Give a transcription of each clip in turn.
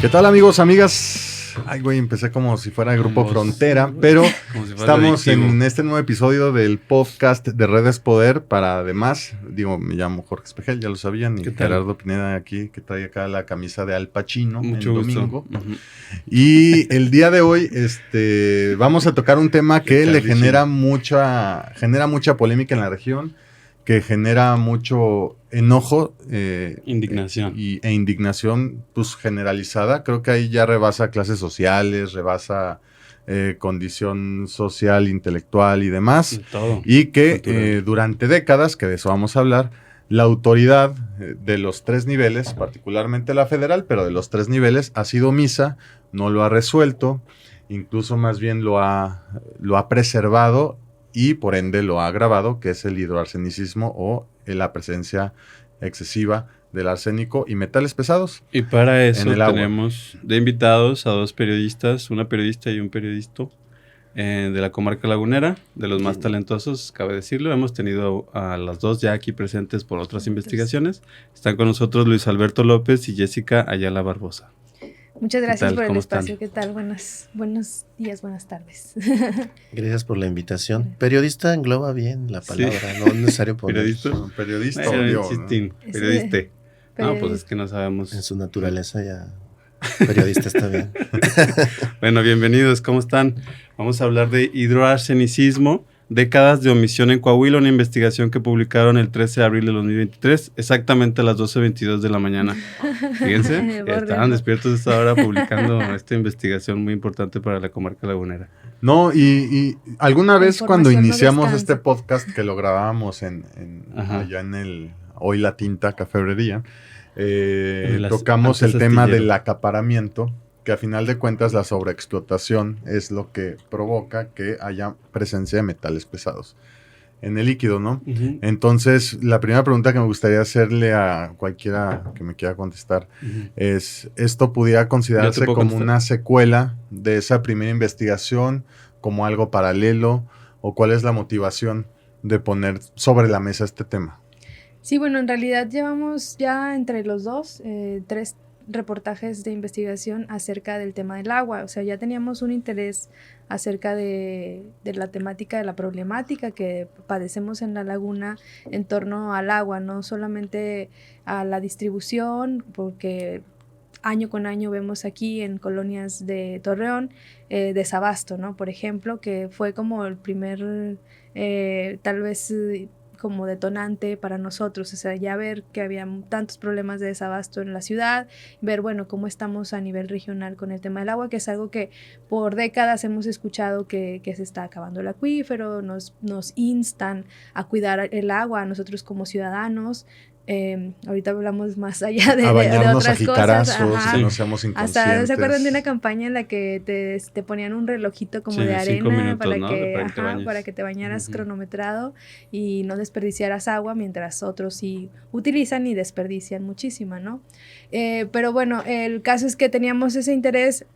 ¿Qué tal, amigos, amigas? Ay, güey, empecé como si fuera Grupo Frontera, pero estamos en este nuevo episodio del podcast de Redes Poder. Para además, me llamo Jorge Espejel, ya lo sabían, y Gerardo Pineda aquí, que trae acá la camisa de Al Pacino en domingo. Uh-huh. Y el día de hoy vamos a tocar un tema que le genera mucha polémica en la región, que genera mucho enojo, indignación. E indignación pues generalizada. Creo que ahí ya rebasa clases sociales, rebasa condición social, intelectual y demás. Todo. Y que durante décadas, que de eso vamos a hablar, la autoridad de los tres niveles, particularmente la federal, pero de los tres niveles, ha sido omisa, no lo ha resuelto, incluso más bien lo ha preservado y por ende lo ha agravado, que es el hidroarsenicismo o la presencia excesiva del arsénico y metales pesados. Y para eso tenemos de invitados a dos periodistas, una periodista y un periodista de la comarca lagunera, de los más talentosos, cabe decirlo. Hemos tenido a las dos ya aquí presentes por otras investigaciones. Están con nosotros Luis Alberto López y Jessica Ayala Barbosa. Muchas gracias por el espacio. ¿Qué tal? Buenos días, buenas tardes. Gracias por la invitación. Periodista engloba bien la palabra, sí. No es necesario poner. Periodista. Periodista. No, pues es que no sabemos. En su naturaleza ya periodista está bien. Bueno, bienvenidos, ¿cómo están? Vamos a hablar de hidroarsenicismo, décadas de omisión en Coahuila, una investigación que publicaron el 13 de abril de 2023, exactamente a las 12:22 de la mañana. Fíjense, estaban despiertos a esta hora publicando esta investigación muy importante para la comarca lagunera. No, y alguna vez cuando iniciamos este podcast, que lo grabábamos allá en el Hoy La Tinta Cafebrería, tocamos el tema del acaparamiento, que a final de cuentas la sobreexplotación es lo que provoca que haya presencia de metales pesados en el líquido, ¿no? Uh-huh. Entonces, la primera pregunta que me gustaría hacerle a cualquiera que me quiera contestar es, ¿esto pudiera considerarse como una secuela de esa primera investigación, como algo paralelo, o cuál es la motivación de poner sobre la mesa este tema? Sí, bueno, en realidad llevamos ya entre los dos 3 reportajes de investigación acerca del tema del agua. O sea, ya teníamos un interés acerca de la temática, de la problemática que padecemos en la laguna en torno al agua, no solamente a la distribución, porque año con año vemos aquí en colonias de Torreón desabasto, ¿no? Por ejemplo, que fue como el primer, tal vez como detonante para nosotros, o sea, ya ver que había tantos problemas de desabasto en la ciudad, ver, bueno, cómo estamos a nivel regional con el tema del agua, que es algo que por décadas hemos escuchado que se está acabando el acuífero, nos instan a cuidar el agua a nosotros como ciudadanos. Ahorita hablamos más allá de otras cosas. Que no seamos inconscientes. Hasta se acuerdan de una campaña en la que te ponían un relojito como de arena minutos, para que te bañaras cronometrado y no desperdiciaras agua, mientras otros sí utilizan y desperdician muchísima, ¿no? Pero bueno, el caso es que teníamos ese interés.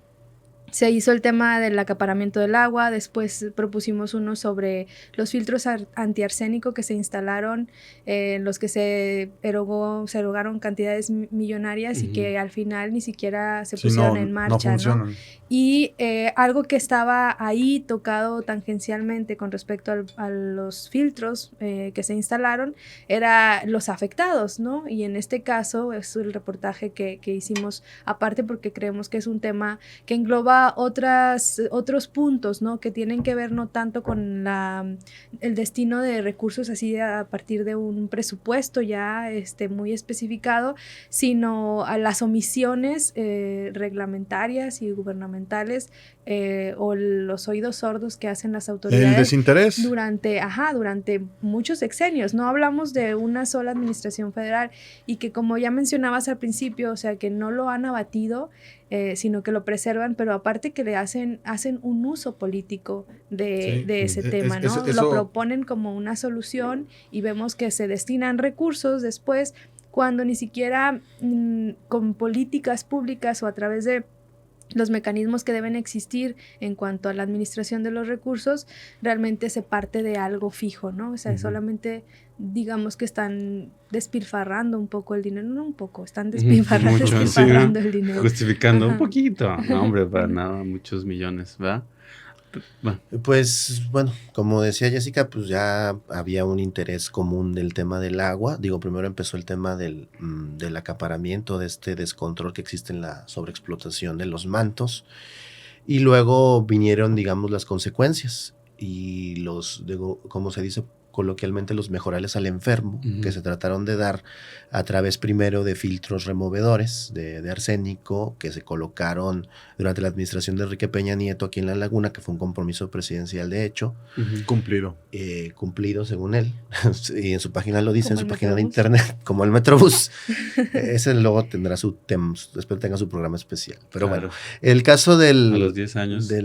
Se hizo el tema del acaparamiento del agua, después propusimos uno sobre los filtros antiarsénico que se instalaron, en los que se erogaron cantidades millonarias y que al final ni siquiera se pusieron en marcha, ¿no? Y algo que estaba ahí tocado tangencialmente con respecto a los filtros que se instalaron era los afectados, ¿no? Y en este caso es el reportaje que hicimos aparte porque creemos que es un tema que engloba otros puntos, ¿no? Que tienen que ver no tanto con el destino de recursos así a partir de un presupuesto ya muy especificado, sino a las omisiones reglamentarias y gubernamentales o los oídos sordos que hacen las autoridades. El desinterés. Durante muchos sexenios. No hablamos de una sola administración federal y que, como ya mencionabas al principio, o sea, que no lo han abatido, sino que lo preservan, pero aparte que le hacen un uso político de ese tema, ¿no? Eso lo proponen como una solución y vemos que se destinan recursos después cuando ni siquiera con políticas públicas o a través de los mecanismos que deben existir en cuanto a la administración de los recursos, realmente se parte de algo fijo, ¿no? O sea, solamente digamos que están despilfarrando un poco el dinero, no un poco, están despilfarrando el dinero. Justificando un poquito, no hombre, para nada, muchos millones, ¿verdad? Bueno. Pues bueno, como decía Jessica, pues ya había un interés común del tema del agua. Digo, primero empezó el tema del acaparamiento, de este descontrol que existe en la sobreexplotación de los mantos, y luego vinieron, digamos, las consecuencias y como se dice coloquialmente, los mejorales al enfermo, que se trataron de dar a través primero de filtros removedores de arsénico que se colocaron durante la administración de Enrique Peña Nieto aquí en La Laguna, que fue un compromiso presidencial de hecho. Cumplido. Cumplido según él, y en su página lo dice, en su página de internet, como el Metrobús. Ese luego tendrá espero tenga su programa especial. Pero bueno, el caso del... A los 10 años de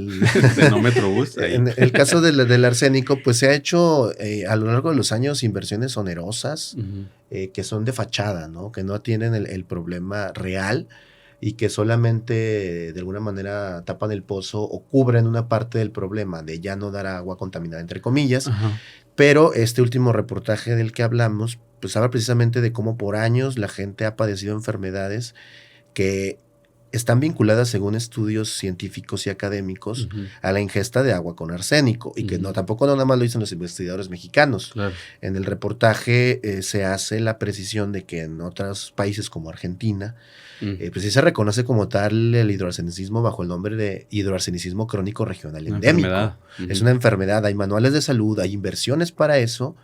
no Metrobús. En el caso del arsénico, pues se ha hecho a lo largo de los años inversiones onerosas que son de fachada, ¿no? Que no tienen el problema real y que solamente de alguna manera tapan el pozo o cubren una parte del problema de ya no dar agua contaminada, entre comillas. Pero este último reportaje del que hablamos, pues habla precisamente de cómo por años la gente ha padecido enfermedades que están vinculadas, según estudios científicos y académicos, a la ingesta de agua con arsénico, y que tampoco nada más lo dicen los investigadores mexicanos. Claro. En el reportaje se hace la precisión de que en otros países como Argentina, pues sí se reconoce como tal el hidroarsenicismo bajo el nombre de hidroarsenicismo crónico regional endémico. Es una enfermedad, hay manuales de salud, hay inversiones para eso.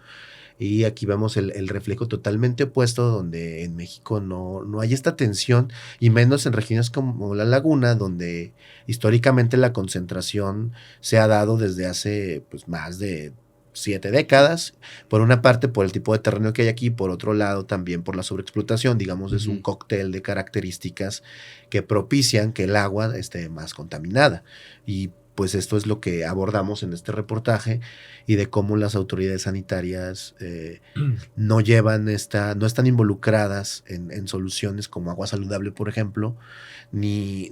Y aquí vemos el reflejo totalmente opuesto, donde en México no hay esta tensión, y menos en regiones como La Laguna, donde históricamente la concentración se ha dado desde hace pues más de 7 décadas, por una parte por el tipo de terreno que hay aquí, por otro lado también por la sobreexplotación, digamos, es un cóctel de características que propician que el agua esté más contaminada. Y pues esto es lo que abordamos en este reportaje, y de cómo las autoridades sanitarias no están involucradas en soluciones como agua saludable, por ejemplo, ni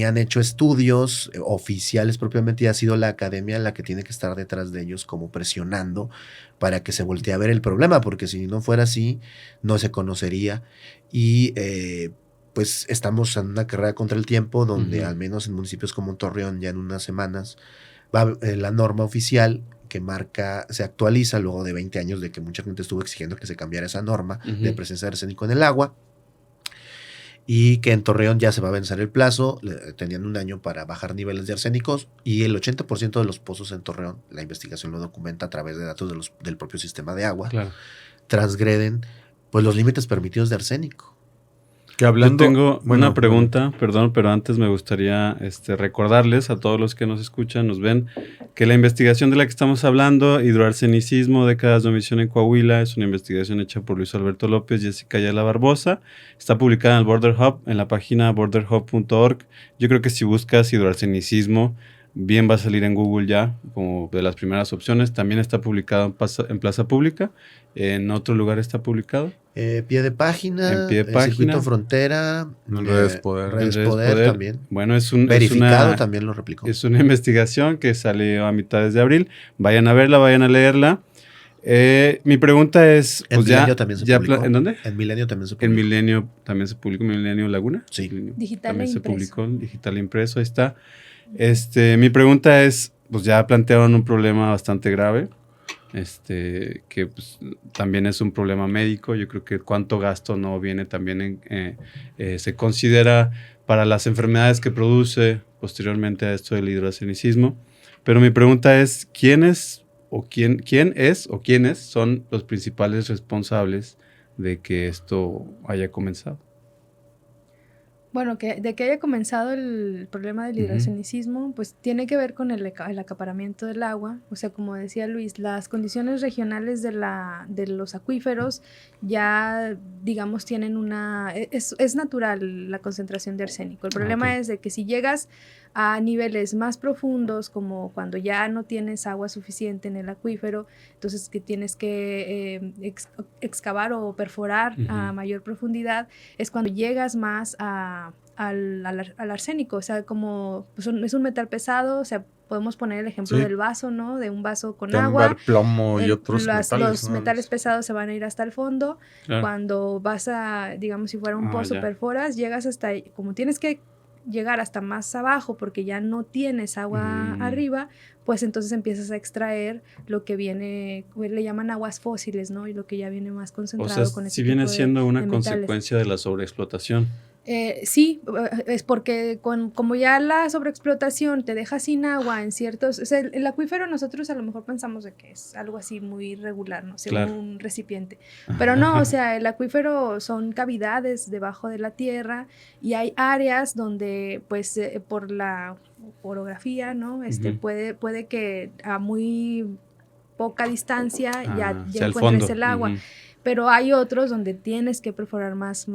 han hecho estudios oficiales propiamente, y ha sido la academia la que tiene que estar detrás de ellos como presionando para que se voltee a ver el problema, porque si no fuera así, no se conocería. Y pues estamos en una carrera contra el tiempo, donde al menos en municipios como Torreón ya en unas semanas va la norma oficial que se actualiza luego de 20 años de que mucha gente estuvo exigiendo que se cambiara esa norma de presencia de arsénico en el agua, y que en Torreón ya se va a vencer el plazo. Tenían un año para bajar niveles de arsénicos, y el 80% de los pozos en Torreón, la investigación lo documenta a través de datos del propio sistema de agua, transgreden pues los límites permitidos de arsénico. Yo tengo una pregunta, perdón, pero antes me gustaría recordarles a todos los que nos escuchan, nos ven, que la investigación de la que estamos hablando, hidroarsenicismo, décadas de omisión en Coahuila, es una investigación hecha por Luis Alberto López y Jessica Ayala Barbosa. Está publicada en el Border Hub, en la página borderhub.org. Yo creo que si buscas hidroarsenicismo, bien va a salir en Google ya, como de las primeras opciones. También está publicado en Plaza Pública. ¿En otro lugar está publicado? Pie de página, en Pie de página, Circuito Frontera, Redes Poder. Redes Poder también. Bueno, verificado también lo replicó. Es una investigación que salió a mitades de abril. Vayan a verla, vayan a leerla. Mi pregunta es... En Milenio también se publicó. ¿En dónde? En Milenio también se publicó. En Milenio también se publicó, Milenio Laguna. Sí. Digital también e se impreso. publicó, digital e impreso, ahí está. Mi pregunta es, pues ya plantearon un problema bastante grave, que pues, también es un problema médico. Yo creo que cuánto gasto no viene también se considera para las enfermedades que produce posteriormente a esto del hidroarsenicismo. Pero mi pregunta es, ¿quiénes son los principales responsables de que esto haya comenzado? Bueno, de que haya comenzado el problema del hidroarsenicismo, pues tiene que ver con el acaparamiento del agua. O sea, como decía Luis, las condiciones regionales de los acuíferos ya, digamos, tienen es natural la concentración de arsénico. El problema es de que si llegas a niveles más profundos, como cuando ya no tienes agua suficiente en el acuífero, entonces que tienes que excavar o perforar a mayor profundidad, es cuando llegas más a al arsénico, o sea, como pues es un metal pesado, o sea, podemos poner el ejemplo del vaso, ¿no? De un vaso con agua. Plomo y otros metales. Los metales ¿no? pesados se van a ir hasta el fondo. Claro. Cuando vas a, digamos, si fuera un pozo, perforas, llegas hasta ahí. Como tienes que llegar hasta más abajo porque ya no tienes agua arriba, pues entonces empiezas a extraer lo que viene, le llaman aguas fósiles, ¿no? Y lo que ya viene más concentrado, o sea, con ese si viene tipo siendo una de consecuencia de la sobreexplotación. Sí, es porque como ya la sobreexplotación te deja sin agua en ciertos... O sea, el acuífero nosotros a lo mejor pensamos de que es algo así muy regular, ¿no? Según un recipiente. Pero no, o sea, el acuífero son cavidades debajo de la tierra y hay áreas donde, pues, por la orografía, ¿no? Puede que a muy poca distancia ya encuentres el agua. Pero hay otros donde tienes que perforar más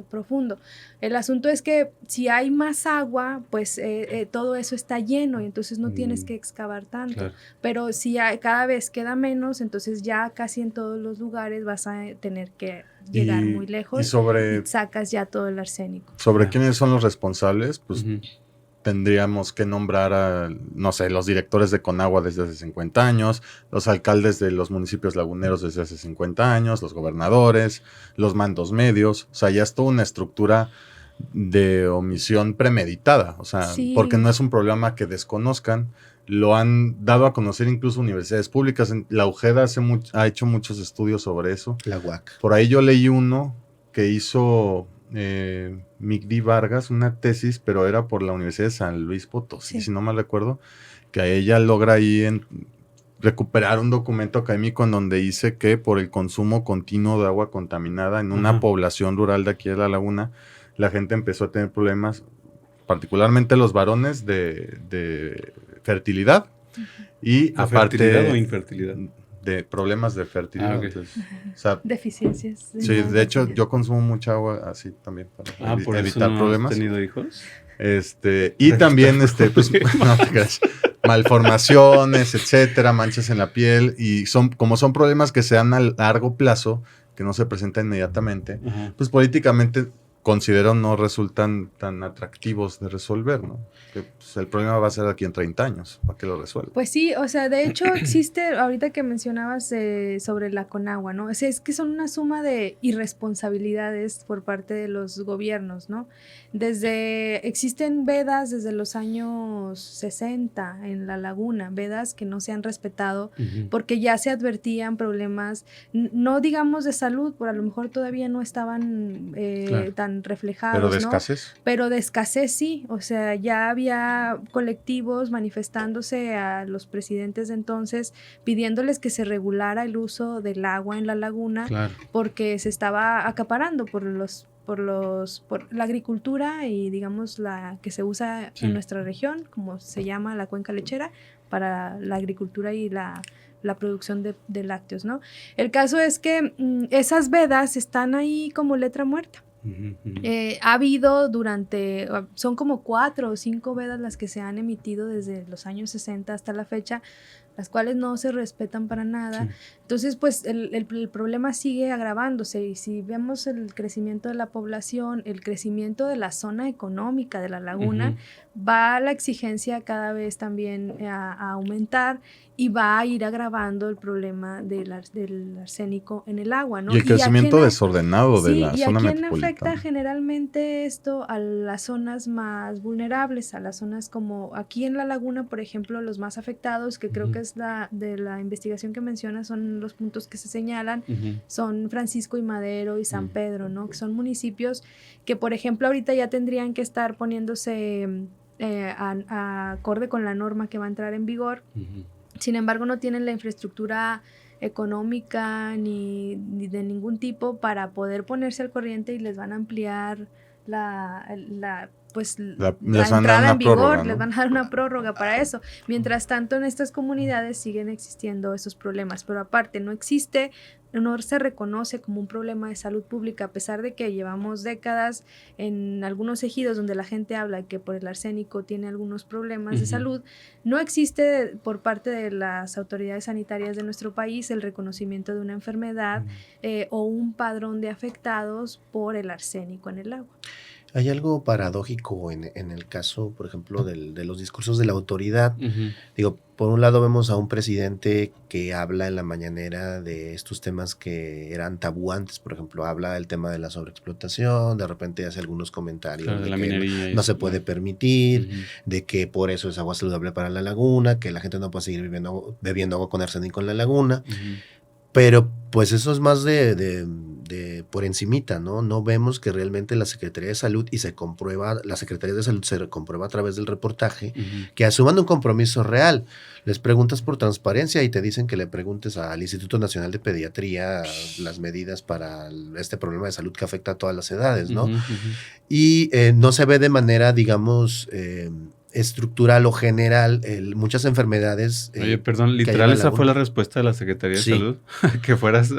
profundo. El asunto es que si hay más agua, pues todo eso está lleno y entonces no tienes que excavar tanto. Claro. Pero si cada vez queda menos, entonces ya casi en todos los lugares vas a tener que llegar muy lejos y sacas ya todo el arsénico. ¿Sobre quiénes son los responsables? Pues tendríamos que nombrar a, no sé, los directores de Conagua desde hace 50 años, los alcaldes de los municipios laguneros desde hace 50 años, los gobernadores, los mandos medios. O sea, ya es toda una estructura de omisión premeditada. O sea, porque no es un problema que desconozcan. Lo han dado a conocer incluso universidades públicas. La UGED ha hecho muchos estudios sobre eso. La UAC. Por ahí yo leí uno que hizo Migdi Vargas, una tesis, pero era por la Universidad de San Luis Potosí, si no mal recuerdo, que ella logra ahí recuperar un documento académico en donde dice que por el consumo continuo de agua contaminada en una población rural de aquí de la laguna, la gente empezó a tener problemas, particularmente los varones, de fertilidad. Y ¿De aparte, fertilidad o infertilidad? De problemas de fertilidad. Entonces, o sea, deficiencias. Sí, de hecho yo consumo mucha agua así también para por evitar eso no problemas. ¿Has tenido hijos? Y también pues no te creas, malformaciones, etcétera, manchas en la piel, y como son problemas que se dan a largo plazo, que no se presentan inmediatamente, pues políticamente considero no resultan tan atractivos de resolver, ¿no? Que pues, el problema va a ser aquí en 30 años, ¿para qué lo resuelve? Pues sí, o sea, de hecho existe, ahorita que mencionabas sobre la Conagua, ¿no? O sea, es que son una suma de irresponsabilidades por parte de los gobiernos, ¿no? Existen vedas desde los años 60 en la laguna, vedas que no se han respetado porque ya se advertían problemas, no digamos de salud, por a lo mejor todavía no estaban tan reflejados, ¿pero de escasez? ¿no? Pero de escasez sí, o sea, ya había colectivos manifestándose a los presidentes de entonces pidiéndoles que se regulara el uso del agua en la laguna porque se estaba acaparando por la agricultura y digamos la que se usa en nuestra región, como se llama la cuenca lechera, para la agricultura y la producción de lácteos, ¿no? El caso es que esas vedas están ahí como letra muerta. Ha habido son como 4 o 5 vedas las que se han emitido desde los años 60 hasta la fecha, las cuales no se respetan para nada. Entonces, pues el problema sigue agravándose y si vemos el crecimiento de la población, el crecimiento de la zona económica de la laguna, va la exigencia cada vez también a aumentar y va a ir agravando el problema del arsénico en el agua, ¿no? Y el crecimiento desordenado de la zona metropolitana. ¿Y a quién afecta generalmente esto? A las zonas más vulnerables, a las zonas como aquí en la laguna, por ejemplo, los más afectados, que creo que es de la investigación que mencionas, son los puntos que se señalan, son Francisco y Madero y San Pedro, ¿no? Que son municipios que, por ejemplo, ahorita ya tendrían que estar poniéndose acorde con la norma que va a entrar en vigor. Sin embargo, no tienen la infraestructura económica ni de ningún tipo para poder ponerse al corriente y les van a ampliar la entrada en vigor, ¿no? Les van a dar una prórroga para eso. Mientras tanto, en estas comunidades siguen existiendo esos problemas, pero aparte no se reconoce como un problema de salud pública, a pesar de que llevamos décadas en algunos ejidos donde la gente habla que por el arsénico tiene algunos problemas de salud. No existe por parte de las autoridades sanitarias de nuestro país el reconocimiento de una enfermedad o un padrón de afectados por el arsénico en el agua. Hay algo paradójico en el caso, por ejemplo, de los discursos de la autoridad. Digo, por un lado vemos a un presidente que habla en la mañanera de estos temas que eran tabú antes, por ejemplo, habla del tema de la sobreexplotación, de repente hace algunos comentarios de la minería no se puede permitir, de que por eso es agua saludable para la laguna, que la gente no puede seguir bebiendo agua con arsénico en la laguna. Pero pues eso es más de por encimita, ¿no? No vemos que realmente la Secretaría de Salud, y se comprueba, la Secretaría de Salud se comprueba a través del reportaje, que asuman un compromiso real. Les preguntas por transparencia y te dicen que le preguntes al Instituto Nacional de Pediatría las medidas para este problema de salud que afecta a todas las edades, ¿no? Y no se ve de manera, digamos, estructural o general muchas enfermedades. Oye, perdón, literal esa fue la respuesta de la Secretaría de Salud, que fueras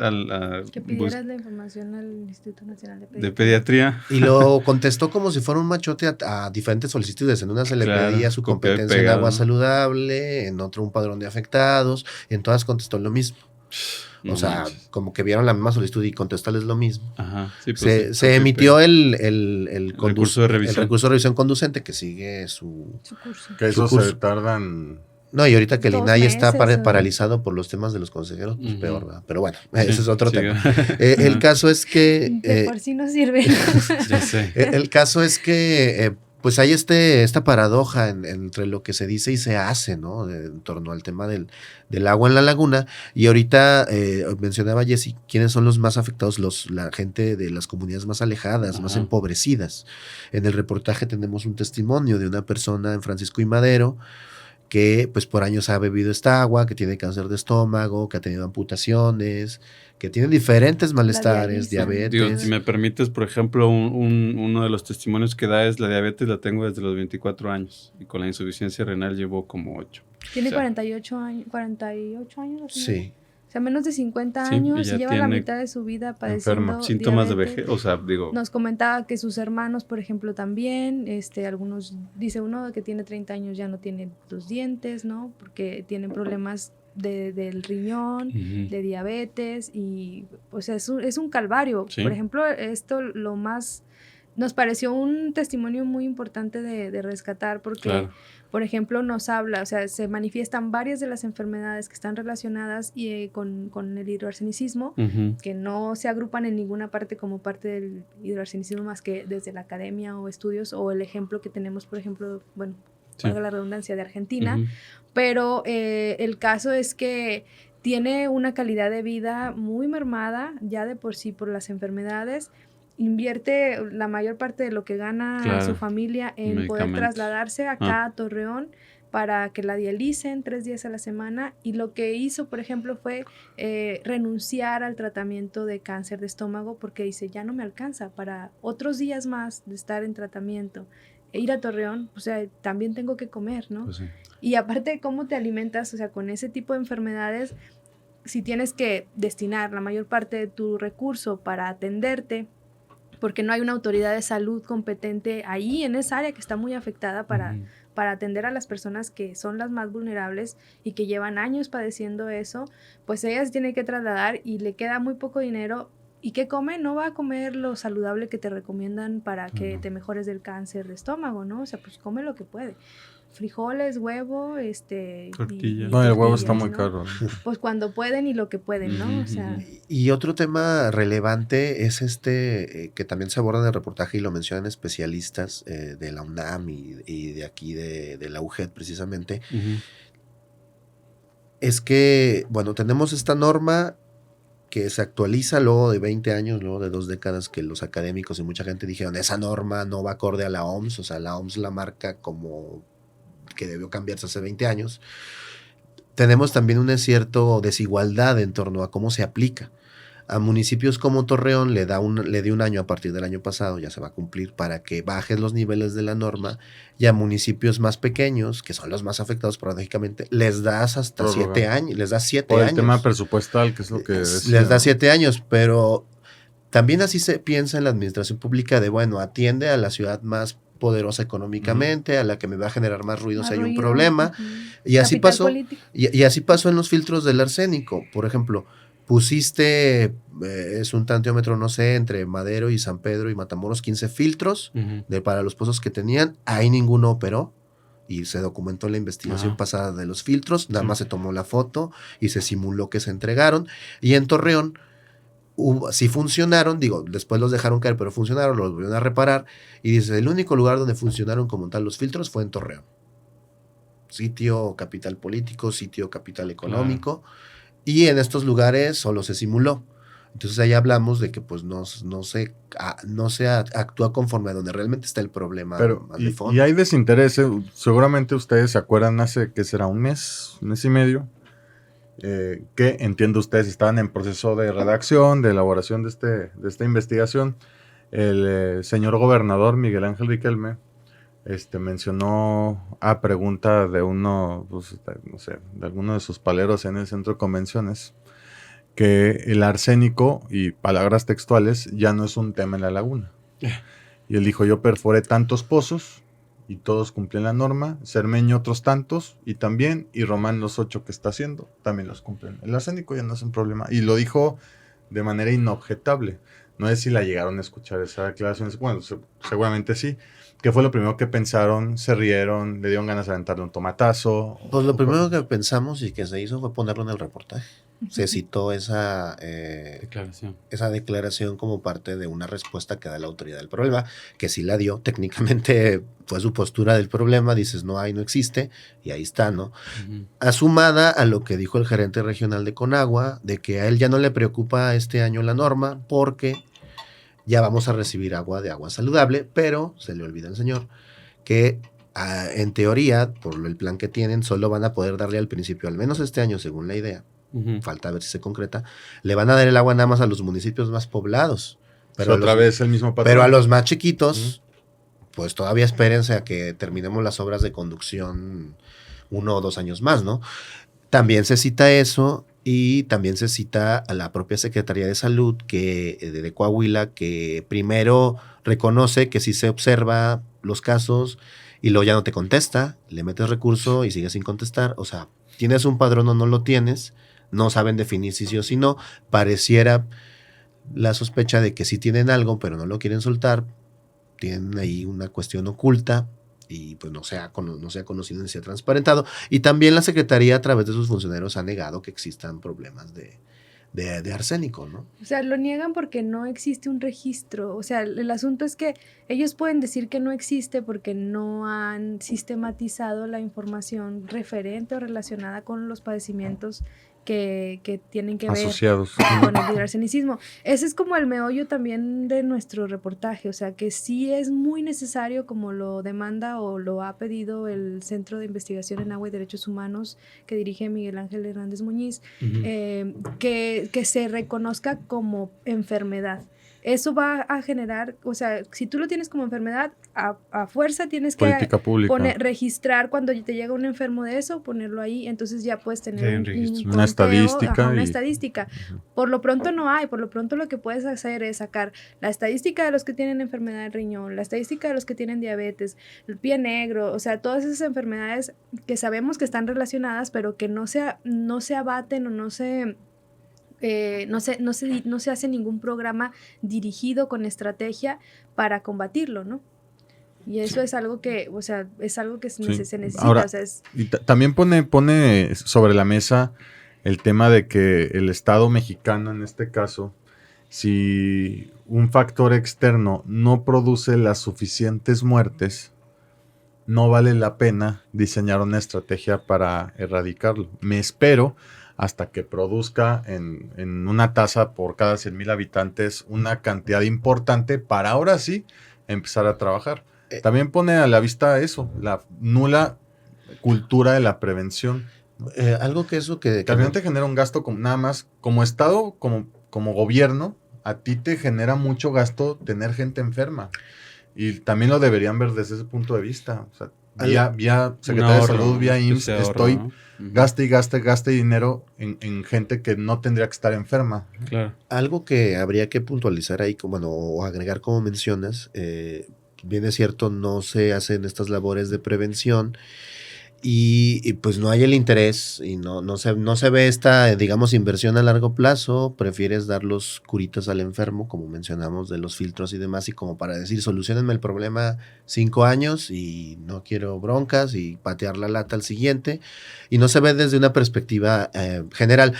que pidieras la información al Instituto Nacional de Pediatría. Y lo contestó como si fuera un machote a diferentes solicitudes. En una se le pedía su competencia en agua saludable, en otro un padrón de afectados, y en todas contestó lo mismo. O sea, como que vieron la misma solicitud y contestarles lo mismo. Ajá, sí, pues se emitió el recurso de revisión. El recurso de revisión conducente que sigue su curso. Que eso se tardan. No, y ahorita que el INAI está paralizado por los temas de los consejeros, pues peor, ¿verdad? Pero bueno, ese es otro tema. El caso es que... de por sí no sirve. Ya sé. El caso es que... pues hay esta paradoja entre lo que se dice y se hace, ¿no? En torno al tema del agua en la laguna. Y ahorita mencionaba Jessy, ¿quiénes son los más afectados? La gente de las comunidades más alejadas, más empobrecidas. En el reportaje tenemos un testimonio de una persona en Francisco y Madero que pues por años ha bebido esta agua, que tiene cáncer de estómago, que ha tenido amputaciones, que tiene diferentes malestares, diabetes. Digo, si me permites, por ejemplo, uno de los testimonios que da es la diabetes la tengo desde los 24 años y con la insuficiencia renal llevo como 8. Tiene 48 años. Sí. O sea, menos de 50 años y lleva la mitad de su vida padeciendo síntomas diabetes. de vejez, o sea, digo... Nos comentaba que sus hermanos, por ejemplo, también, algunos, dice uno que tiene 30 años ya no tiene los dientes, ¿no? Porque tienen problemas del riñón, de diabetes y, o sea, es un calvario. Sí. Por ejemplo, esto lo más... Nos pareció un testimonio muy importante de rescatar porque... Claro. Por ejemplo, nos habla, o sea, se manifiestan varias de las enfermedades que están relacionadas con el hidroarsenicismo, que no se agrupan en ninguna parte como parte del hidroarsenicismo más que desde la academia o estudios, o el ejemplo que tenemos, por ejemplo, bueno, valga la redundancia, de Argentina, pero el caso es que tiene una calidad de vida muy mermada ya de por sí por las enfermedades. Invierte la mayor parte de lo que gana su familia en poder trasladarse acá a Torreón para que la dialicen 3 días a la semana, y lo que hizo, por ejemplo, fue renunciar al tratamiento de cáncer de estómago porque dice, ya no me alcanza para otros días más de estar en tratamiento. Ir a Torreón, o sea, también tengo que comer, ¿no? Pues sí. Y aparte de cómo te alimentas, o sea, con ese tipo de enfermedades, si tienes que destinar la mayor parte de tu recurso para atenderte, porque no hay una autoridad de salud competente ahí en esa área que está muy afectada para atender a las personas que son las más vulnerables y que llevan años padeciendo eso, pues ella se tiene que trasladar y le queda muy poco dinero. ¿Y qué come? No va a comer lo saludable que te recomiendan para que te mejores del cáncer de estómago, ¿no? O sea, pues come lo que puede. Frijoles, huevo, tortilla. No, el huevo está muy caro. Pues cuando pueden y lo que pueden, ¿no? O sea. Y otro tema relevante es que también se aborda en el reportaje y lo mencionan especialistas de la UNAM y de aquí de la UGED precisamente. Es que, bueno, tenemos esta norma que se actualiza luego de 20 años, luego de 2 décadas que los académicos y mucha gente dijeron, esa norma no va acorde a la OMS, o sea, la OMS la marca como que debió cambiarse hace 20 años. Tenemos también una cierta desigualdad en torno a cómo se aplica. A municipios como Torreón le dio un año a partir del año pasado, ya se va a cumplir, para que bajen los niveles de la norma, y a municipios más pequeños, que son los más afectados paradójicamente, les das hasta 7 años, les das 7 años. Por el tema presupuestal, que es lo que decía. Les da 7 años, pero también así se piensa en la administración pública de, bueno, atiende a la ciudad más poderosa económicamente, a la que me va a generar más ruido si hay un problema, y así pasó, y así pasó en los filtros del arsénico. Por ejemplo, pusiste, es un tantiómetro, no sé, entre Madero y San Pedro y Matamoros, 15 filtros para los pozos que tenían, ahí ninguno operó. Y se documentó la investigación pasada de los filtros, nada más se tomó la foto y se simuló que se entregaron. Y en Torreón sí funcionaron, después los dejaron caer, pero funcionaron, los volvieron a reparar. Y dice, el único lugar donde funcionaron como tal los filtros fue en Torreón. Sitio capital político, sitio capital económico. Claro. Y en estos lugares solo se simuló. Entonces ahí hablamos de que pues no se actúa conforme a donde realmente está el problema. Pero, más de fondo. Y hay desinterés. Seguramente ustedes se acuerdan hace, ¿qué será? Un mes y medio, que entiendo ustedes estaban en proceso de redacción, de elaboración de esta investigación. El señor gobernador Miguel Ángel Riquelme mencionó a pregunta de uno, pues, no sé, de alguno de sus paleros en el centro de convenciones, que el arsénico, y palabras textuales, ya no es un tema en la laguna. Y él dijo, yo perforé tantos pozos y todos cumplen la norma, Cermeño otros tantos, y Román los 8 que está haciendo, también los cumplen. El arsénico ya no es un problema. Y lo dijo de manera inobjetable. No sé si la llegaron a escuchar esa declaración. Bueno, seguramente sí. ¿Qué fue lo primero que pensaron? ¿Se rieron? ¿Le dieron ganas de aventarle un tomatazo? Pues lo primero que pensamos y que se hizo fue ponerlo en el reportaje. Se citó esa declaración como parte de una respuesta que da la autoridad del problema, que sí la dio. Técnicamente fue su postura del problema. Dices, no existe, y ahí está, ¿no? Asumada a lo que dijo el gerente regional de Conagua, de que a él ya no le preocupa este año la norma, porque ya vamos a recibir agua de agua saludable, pero se le olvida al señor que en teoría, por el plan que tienen, solo van a poder darle al principio, al menos este año, según la idea, falta ver si se concreta, le van a dar el agua nada más a los municipios más poblados. Pero otra vez el mismo patrón. Pero a los más chiquitos, pues todavía espérense a que terminemos las obras de conducción 1 o 2 años más, ¿no? También se cita eso. Y también se cita a la propia Secretaría de Salud de Coahuila, que primero reconoce que si se observa los casos y luego ya no te contesta, le metes recurso y sigue sin contestar. O sea, tienes un padrón o no lo tienes, no saben definir si sí o si no. Pareciera la sospecha de que sí tienen algo, pero no lo quieren soltar. Tienen ahí una cuestión oculta. Y pues no se ha conocido ni se ha transparentado. Y también la Secretaría, a través de sus funcionarios, ha negado que existan problemas de arsénico, ¿no? O sea, lo niegan porque no existe un registro. O sea, el asunto es que ellos pueden decir que no existe porque no han sistematizado la información referente o relacionada con los padecimientos que tienen que asociados ver con el hidroarsenicismo. Ese es como el meollo también de nuestro reportaje, o sea que sí es muy necesario, como lo demanda o lo ha pedido el Centro de Investigación en Agua y Derechos Humanos que dirige Miguel Ángel Hernández Muñiz, que se reconozca como enfermedad. Eso va a generar, o sea, si tú lo tienes como enfermedad, a fuerza tienes que registrar cuando te llega un enfermo de eso, ponerlo ahí, entonces ya puedes tener una estadística. Una estadística. Por lo pronto no hay, por lo pronto lo que puedes hacer es sacar la estadística de los que tienen enfermedad del riñón, la estadística de los que tienen diabetes, el pie negro, o sea, todas esas enfermedades que sabemos que están relacionadas, pero que no se abaten o no se hace ningún programa dirigido con estrategia para combatirlo, ¿no? Y eso es algo que, o sea, es algo que se necesita. Ahora, o sea, y también pone sobre la mesa el tema de que el Estado mexicano, en este caso, si un factor externo no produce las suficientes muertes, no vale la pena diseñar una estrategia para erradicarlo. Me espero hasta que produzca en una tasa por cada 100,000 habitantes una cantidad importante para ahora sí empezar a trabajar. También pone a la vista eso, la nula cultura de la prevención. Algo que eso que también te genera un gasto nada más como Estado, como gobierno, a ti te genera mucho gasto tener gente enferma. Y también lo deberían ver desde ese punto de vista. O sea, vía Secretaría de Salud, vía IMSS, estoy... ¿no? Gaste dinero en gente que no tendría que estar enferma. Claro. Algo que habría que puntualizar ahí, o agregar como mencionas, bien es cierto, no se hacen estas labores de prevención Y pues no hay el interés y no se ve esta, digamos, inversión a largo plazo. Prefieres dar los curitas al enfermo, como mencionamos, de los filtros y demás, y como para decir, solucionenme el problema 5 años y no quiero broncas y patear la lata al siguiente. Y no se ve desde una perspectiva general.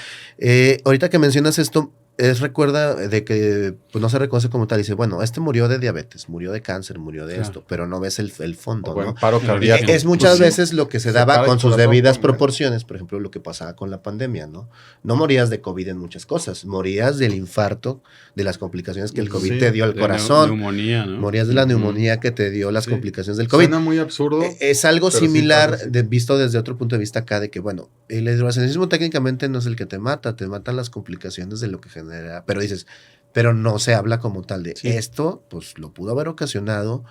Ahorita que mencionas esto, recuerda de que pues, no se reconoce como tal. Dice, bueno, murió de diabetes, murió de cáncer, murió de esto, pero no ves el fondo, ¿no? Paro cardíaco. Es muchas veces lo que se daba con sus debidas proporciones. Por ejemplo, lo que pasaba con la pandemia, ¿no? No morías de COVID en muchas cosas. Morías del infarto, de las complicaciones que el COVID te dio al corazón. Neumonía, ¿no? Morías de la neumonía que te dio las complicaciones del COVID. Suena muy absurdo. Es algo similar, visto desde otro punto de vista acá, de que, bueno, el hidroarsenismo técnicamente no es el que te matan las complicaciones de lo que genera. Pero dices, pero no se habla como tal de esto, pues lo pudo haber ocasionado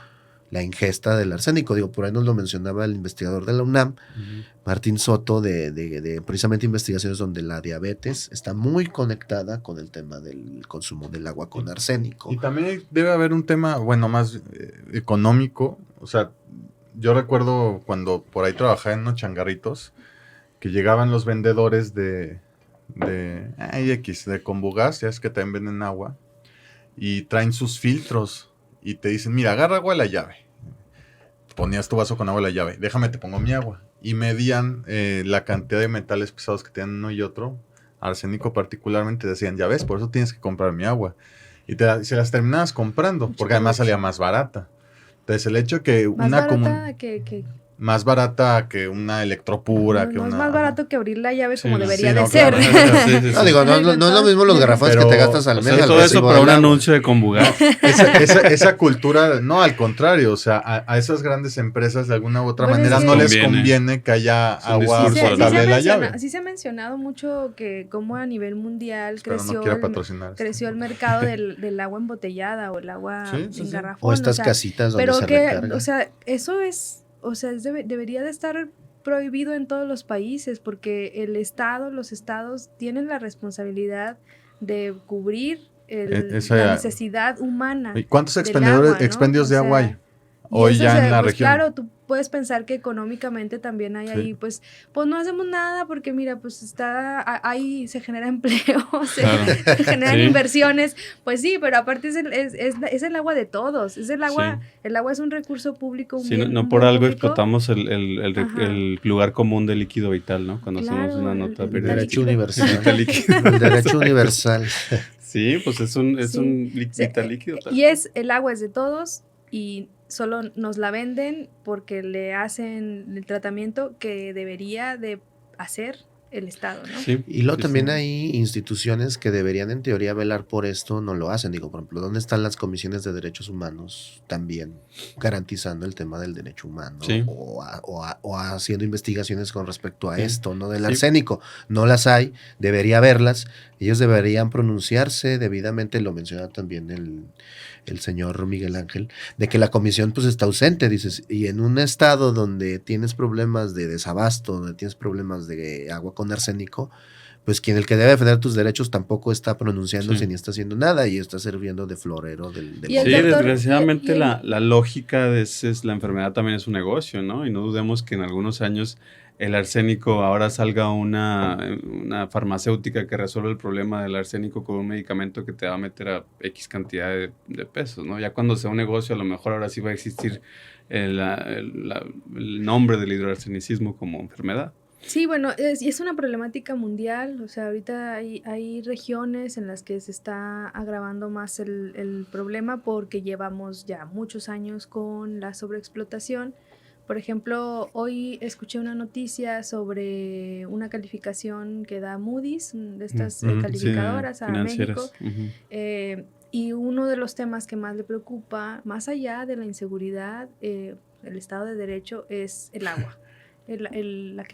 la ingesta del arsénico. Digo, por ahí nos lo mencionaba el investigador de la UNAM, Martín Soto, de precisamente investigaciones donde la diabetes está muy conectada con el tema del consumo del agua con arsénico. Y también debe haber un tema, bueno, más económico. O sea, yo recuerdo cuando por ahí trabajaba en unos changarritos, que llegaban los vendedores de Combugás, ya es que también venden agua, y traen sus filtros y te dicen, mira, agarra agua de la llave. Ponías tu vaso con agua de la llave, déjame te pongo mi agua. Y medían la cantidad de metales pesados que tienen uno y otro, arsénico particularmente, decían, ya ves, por eso tienes que comprar mi agua. Y se las terminabas comprando, porque además salía más barata. Entonces el hecho que más barata que una electropura. No es más barato que abrir la llave como debería de ser. No, digo, no es lo mismo los garrafones que te gastas al mes. Todo eso para un anuncio de Combugás. Esa cultura, no, al contrario, o sea, a esas grandes empresas de alguna u otra manera no les conviene que haya agua potable de la llave. Sí se ha mencionado mucho que como a nivel mundial creció el mercado del agua embotellada o el agua en garrafón. O estas casitas donde se recarga. O sea, eso es... O sea, debería de estar prohibido en todos los países porque los estados tienen la responsabilidad de cubrir la necesidad humana. ¿Cuántos expendios de agua hay hoy ya en la región? Claro, tú puedes pensar que económicamente también hay ahí, pues no hacemos nada porque mira, pues ahí se genera empleo, se generan inversiones, pues sí, pero aparte es el agua de todos, el agua es un recurso público. No por algo explotamos el lugar común de líquido vital, ¿no? Cuando hacemos una nota. El derecho universal. El derecho universal. Sí, pues es un vital líquido. Y el agua es de todos y solo nos la venden porque le hacen el tratamiento que debería de hacer el Estado, ¿no? Sí, y luego también hay instituciones que deberían en teoría velar por esto, no lo hacen. Digo, por ejemplo, ¿dónde están las comisiones de derechos humanos también garantizando el tema del derecho humano? Sí. O haciendo investigaciones con respecto a esto, ¿no? Del arsénico. No las hay, debería haberlas. Ellos deberían pronunciarse debidamente, lo menciona también el señor Miguel Ángel, de que la comisión pues está ausente, dices, y en un estado donde tienes problemas de desabasto, donde tienes problemas de agua con arsénico, pues el que debe defender tus derechos tampoco está pronunciándose ni está haciendo nada y está sirviendo de florero del desgraciadamente la lógica es la enfermedad también es un negocio, ¿no? Y no dudemos que en algunos años el arsénico ahora salga una farmacéutica que resuelve el problema del arsénico con un medicamento que te va a meter a X cantidad de pesos, ¿no? Ya cuando sea un negocio, a lo mejor ahora sí va a existir el nombre del hidroarsenicismo como enfermedad. Sí, bueno, es una problemática mundial, o sea, ahorita hay regiones en las que se está agravando más el problema porque llevamos ya muchos años con la sobreexplotación. Por ejemplo, hoy escuché una noticia sobre una calificación que da Moody's, de estas calificadoras a México, y uno de los temas que más le preocupa, más allá de la inseguridad, el Estado de Derecho, es el agua. Las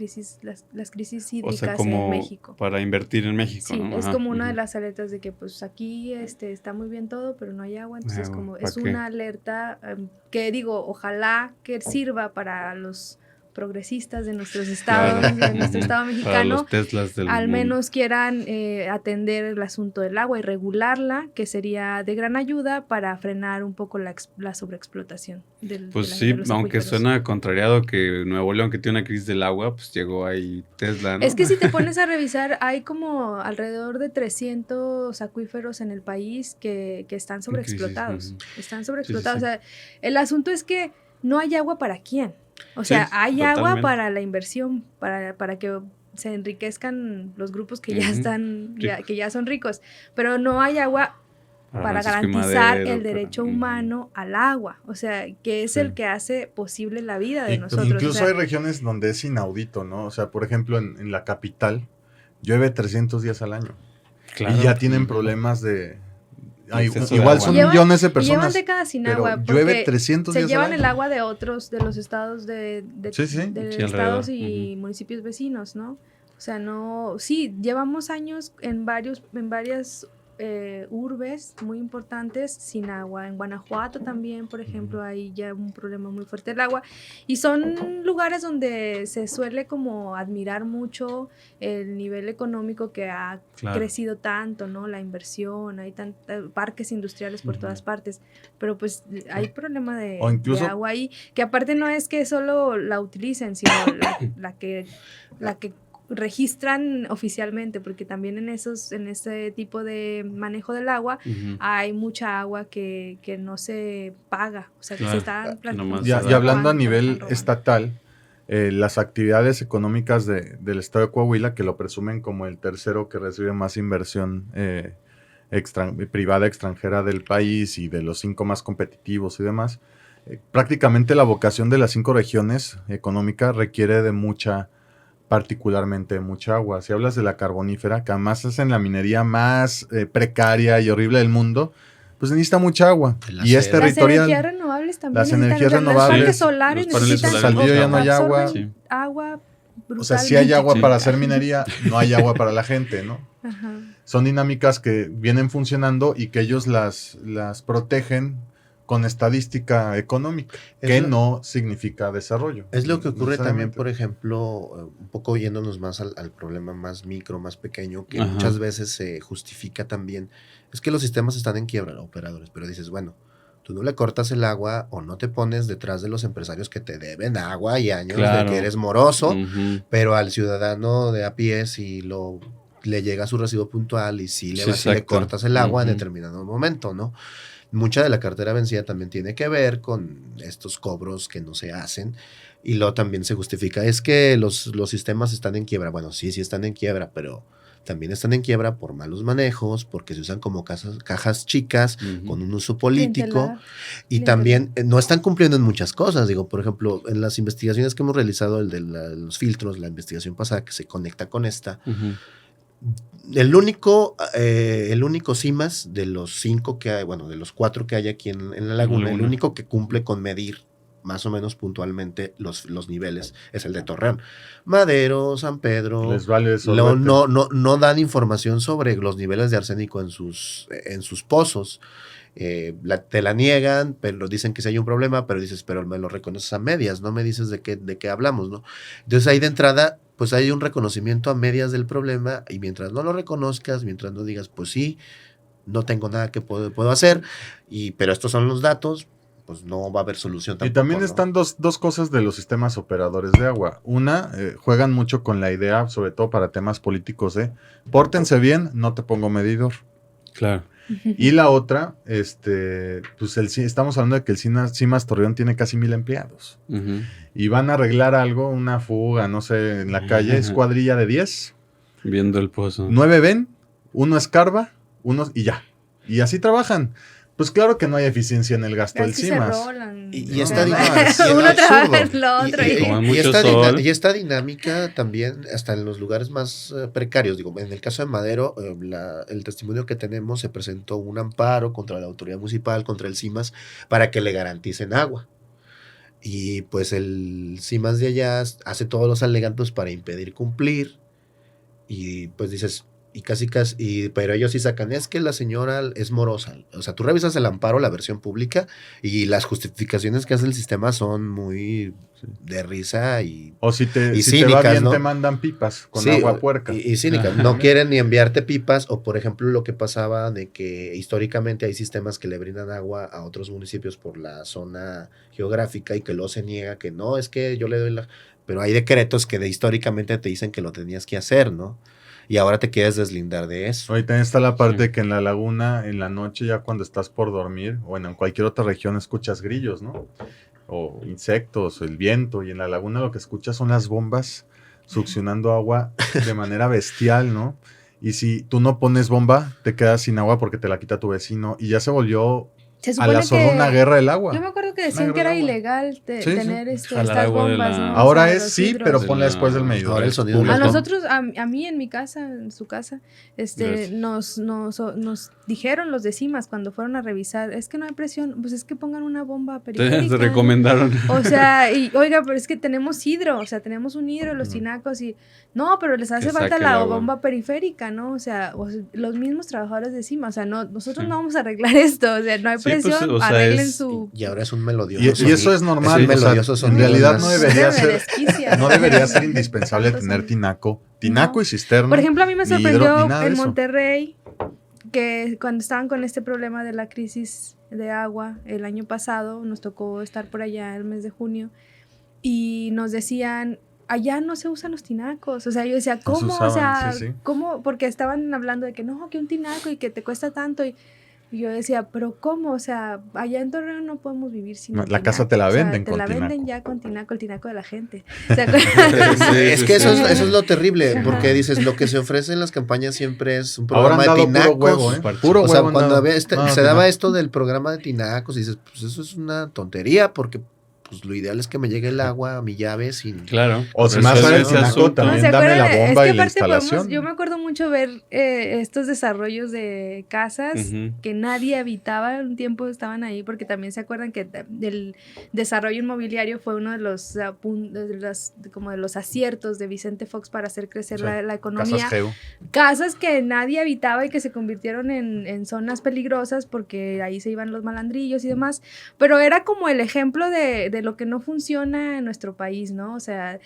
crisis hídricas en México. Para invertir en México, sí, ¿no? Es como una de las alertas de que pues aquí está muy bien todo, pero no hay agua, entonces es una alerta que digo, ojalá que sirva para los progresistas de nuestros estados, de nuestro estado mexicano, los Teslas del al mundo. menos quieran atender el asunto del agua y regularla, que sería de gran ayuda para frenar un poco la sobreexplotación pues de sí, los aunque acuíferos. suena contrariado que Nuevo León, que tiene una crisis del agua, pues llegó ahí Tesla, ¿no? Es que si te pones a revisar, hay como alrededor de 300 acuíferos en el país que están sobreexplotados. Están sobreexplotados. Sí. O sea, el asunto es que no hay agua para quién. O sea, hay totalmente. agua para la inversión, para que se enriquezcan los grupos que ya están, que ya son ricos, pero no hay agua para garantizar el derecho humano al agua, o sea, que es el que hace posible la vida de nosotros. Incluso hay regiones donde es inaudito, ¿no? O sea, por ejemplo, en la capital llueve 300 días al año. Claro. Y ya tienen problemas de... igual son millones de personas. Llevan décadas sin agua. Llueve 300 días se llevan al año. el agua de otros, de los estados, de estados y municipios vecinos, ¿no? O sea, no... Sí, llevamos años en varias urbes muy importantes sin agua. En Guanajuato también, por ejemplo, hay ya un problema muy fuerte del agua. Y son lugares donde se suele como admirar mucho el nivel económico que ha crecido tanto, ¿no? La inversión, hay parques industriales por todas partes. Pero pues hay problema de agua ahí, que aparte no es que solo la utilicen, sino la que registran oficialmente, porque también en este tipo de manejo del agua hay mucha agua que no se paga, o sea, que se está y hablando a nivel estatal, las actividades económicas del estado de Coahuila, que lo presumen como el tercero que recibe más inversión privada extranjera del país y de los 5 más competitivos y demás, prácticamente la vocación de las 5 regiones económicas requiere de particularmente mucha agua. Si hablas de la carbonífera, que además es en la minería más precaria y horrible del mundo, pues necesita mucha agua. Y es territorial. Las energías renovables también. Las energías renovables. Los paneles solares necesitan Saldío ya no hay agua. Agua brutalmente. O sea, sí hay agua para hacer minería, no hay agua para la gente, ¿no? Ajá. Son dinámicas que vienen funcionando y que ellos las protegen con estadística económica, que no significa desarrollo. Es lo que ocurre también, por ejemplo, un poco yéndonos más al problema más micro, más pequeño, que muchas veces se justifica también. Es que los sistemas están en quiebra, operadores, pero dices, bueno, tú no le cortas el agua o no te pones detrás de los empresarios que te deben agua y años de que eres moroso, pero al ciudadano de a pie si le llega su recibo puntual y si le cortas el agua en determinado momento, ¿no? Mucha de la cartera vencida también tiene que ver con estos cobros que no se hacen y luego también se justifica, es que los sistemas están en quiebra. Bueno, sí están en quiebra, pero también están en quiebra por malos manejos, porque se usan como cajas chicas con un uso político y también no están cumpliendo en muchas cosas. Digo, por ejemplo, en las investigaciones que hemos realizado, el de los filtros, la investigación pasada que se conecta con esta, el único CIMAS de los 5 que hay, bueno, de los 4 que hay aquí en la laguna, el único que cumple con medir más o menos puntualmente los niveles es el de Torreón. Madero, San Pedro, les vale no dan información sobre los niveles de arsénico en sus pozos. Te la niegan, pero dicen que sí hay un problema, pero dices, pero me lo reconoces a medias, no me dices de qué hablamos, ¿no? Entonces ahí de entrada, pues hay un reconocimiento a medias del problema y mientras no lo reconozcas, mientras no digas, pues sí, no tengo nada que puedo hacer, pero estos son los datos, pues no va a haber solución tampoco. Y también están dos cosas de los sistemas operadores de agua. Una, juegan mucho con la idea, sobre todo para temas políticos, pórtense bien, no te pongo medidor. Claro. Y la otra, pues estamos hablando de que el CIMAS Torreón tiene casi 1,000 empleados. Y van a arreglar algo, una fuga, no sé, en la calle, es cuadrilla de 10. Viendo el pozo. 9 ven, 1 escarba, 1 y ya. Y así trabajan. Pues claro que no hay eficiencia en el gasto del CIMAS. Y esta dinámica también, hasta en los lugares más precarios, digo, en el caso de Madero, el testimonio que tenemos, se presentó un amparo contra la autoridad municipal, contra el CIMAS, para que le garanticen agua. Y pues el CIMAS de allá hace todos los alegatos para impedir cumplir, y pues dices, pero ellos sí sacan, es que la señora es morosa. O sea, tú revisas el amparo, la versión pública, y las justificaciones que hace el sistema son muy de risa o si te va bien, ¿no? Te mandan pipas con agua puerca. Y cínicas. No quieren ni enviarte pipas, o por ejemplo lo que pasaba de que históricamente hay sistemas que le brindan agua a otros municipios por la zona geográfica y que luego se niega que no, es que yo le doy pero hay decretos que históricamente te dicen que lo tenías que hacer, ¿no? Y ahora te quieres deslindar de eso. Ahí también está la parte de que en la laguna, en la noche, ya cuando estás por dormir, o en cualquier otra región escuchas grillos, ¿no? O insectos, o el viento, y en la laguna lo que escuchas son las bombas succionando agua de manera bestial, ¿no? Y si tú no pones bomba, te quedas sin agua porque te la quita tu vecino, y ya se volvió a la zona una guerra del agua. Yo me acuerdo que decían que era ilegal tener estas bombas, ¿no? Ahora es sí, pero ponla después del medidor. Ahora el sonido a nosotros, a mí en mi casa, en su casa, nos dijeron los de CIMAS cuando fueron a revisar, es que no hay presión, pues es que pongan una bomba periférica. Te recomendaron. O sea, y oiga, pero es que tenemos hidro, o sea, tenemos un hidro, los tinacos, y no, pero les hace falta la bomba periférica, ¿no? O sea, los mismos trabajadores de CIMAS, o sea, nosotros no vamos a arreglar esto, o sea, no hay presión, pues, arreglen su... Y ahora es un melodioso. Y eso es normal, en realidad no debería ser indispensable tener tinaco y cisterna. Por ejemplo, a mí me sorprendió en Monterrey que cuando estaban con este problema de la crisis de agua el año pasado, nos tocó estar por allá el mes de junio y nos decían, allá no se usan los tinacos. O sea, yo decía, ¿cómo? O sea, ¿cómo? Porque estaban hablando de que no, que un tinaco y que te cuesta tanto y yo decía, ¿pero cómo? O sea, allá en Torreón no podemos vivir sin la casa te la venden con tinaco. Te la venden ya con tinaco, el tinaco de la gente. Es que eso es lo terrible, porque dices, lo que se ofrece en las campañas siempre es un programa de tinacos. Puro huevo, o sea, cuando se daba esto del programa de tinacos, dices, pues eso es una tontería, porque pues lo ideal es que me llegue el agua a mi llave sin... Claro. O si más sale el tinaco, también dame la bomba y la instalación. Yo me acuerdo mucho ver estos desarrollos de casas que nadie habitaba, un tiempo estaban ahí, porque también se acuerdan que el desarrollo inmobiliario fue uno de los como de los aciertos de Vicente Fox para hacer crecer la economía. Casas que nadie habitaba y que se convirtieron en zonas peligrosas porque ahí se iban los malandrillos y demás, pero era como el ejemplo de lo que no funciona en nuestro país, ¿no? O sea,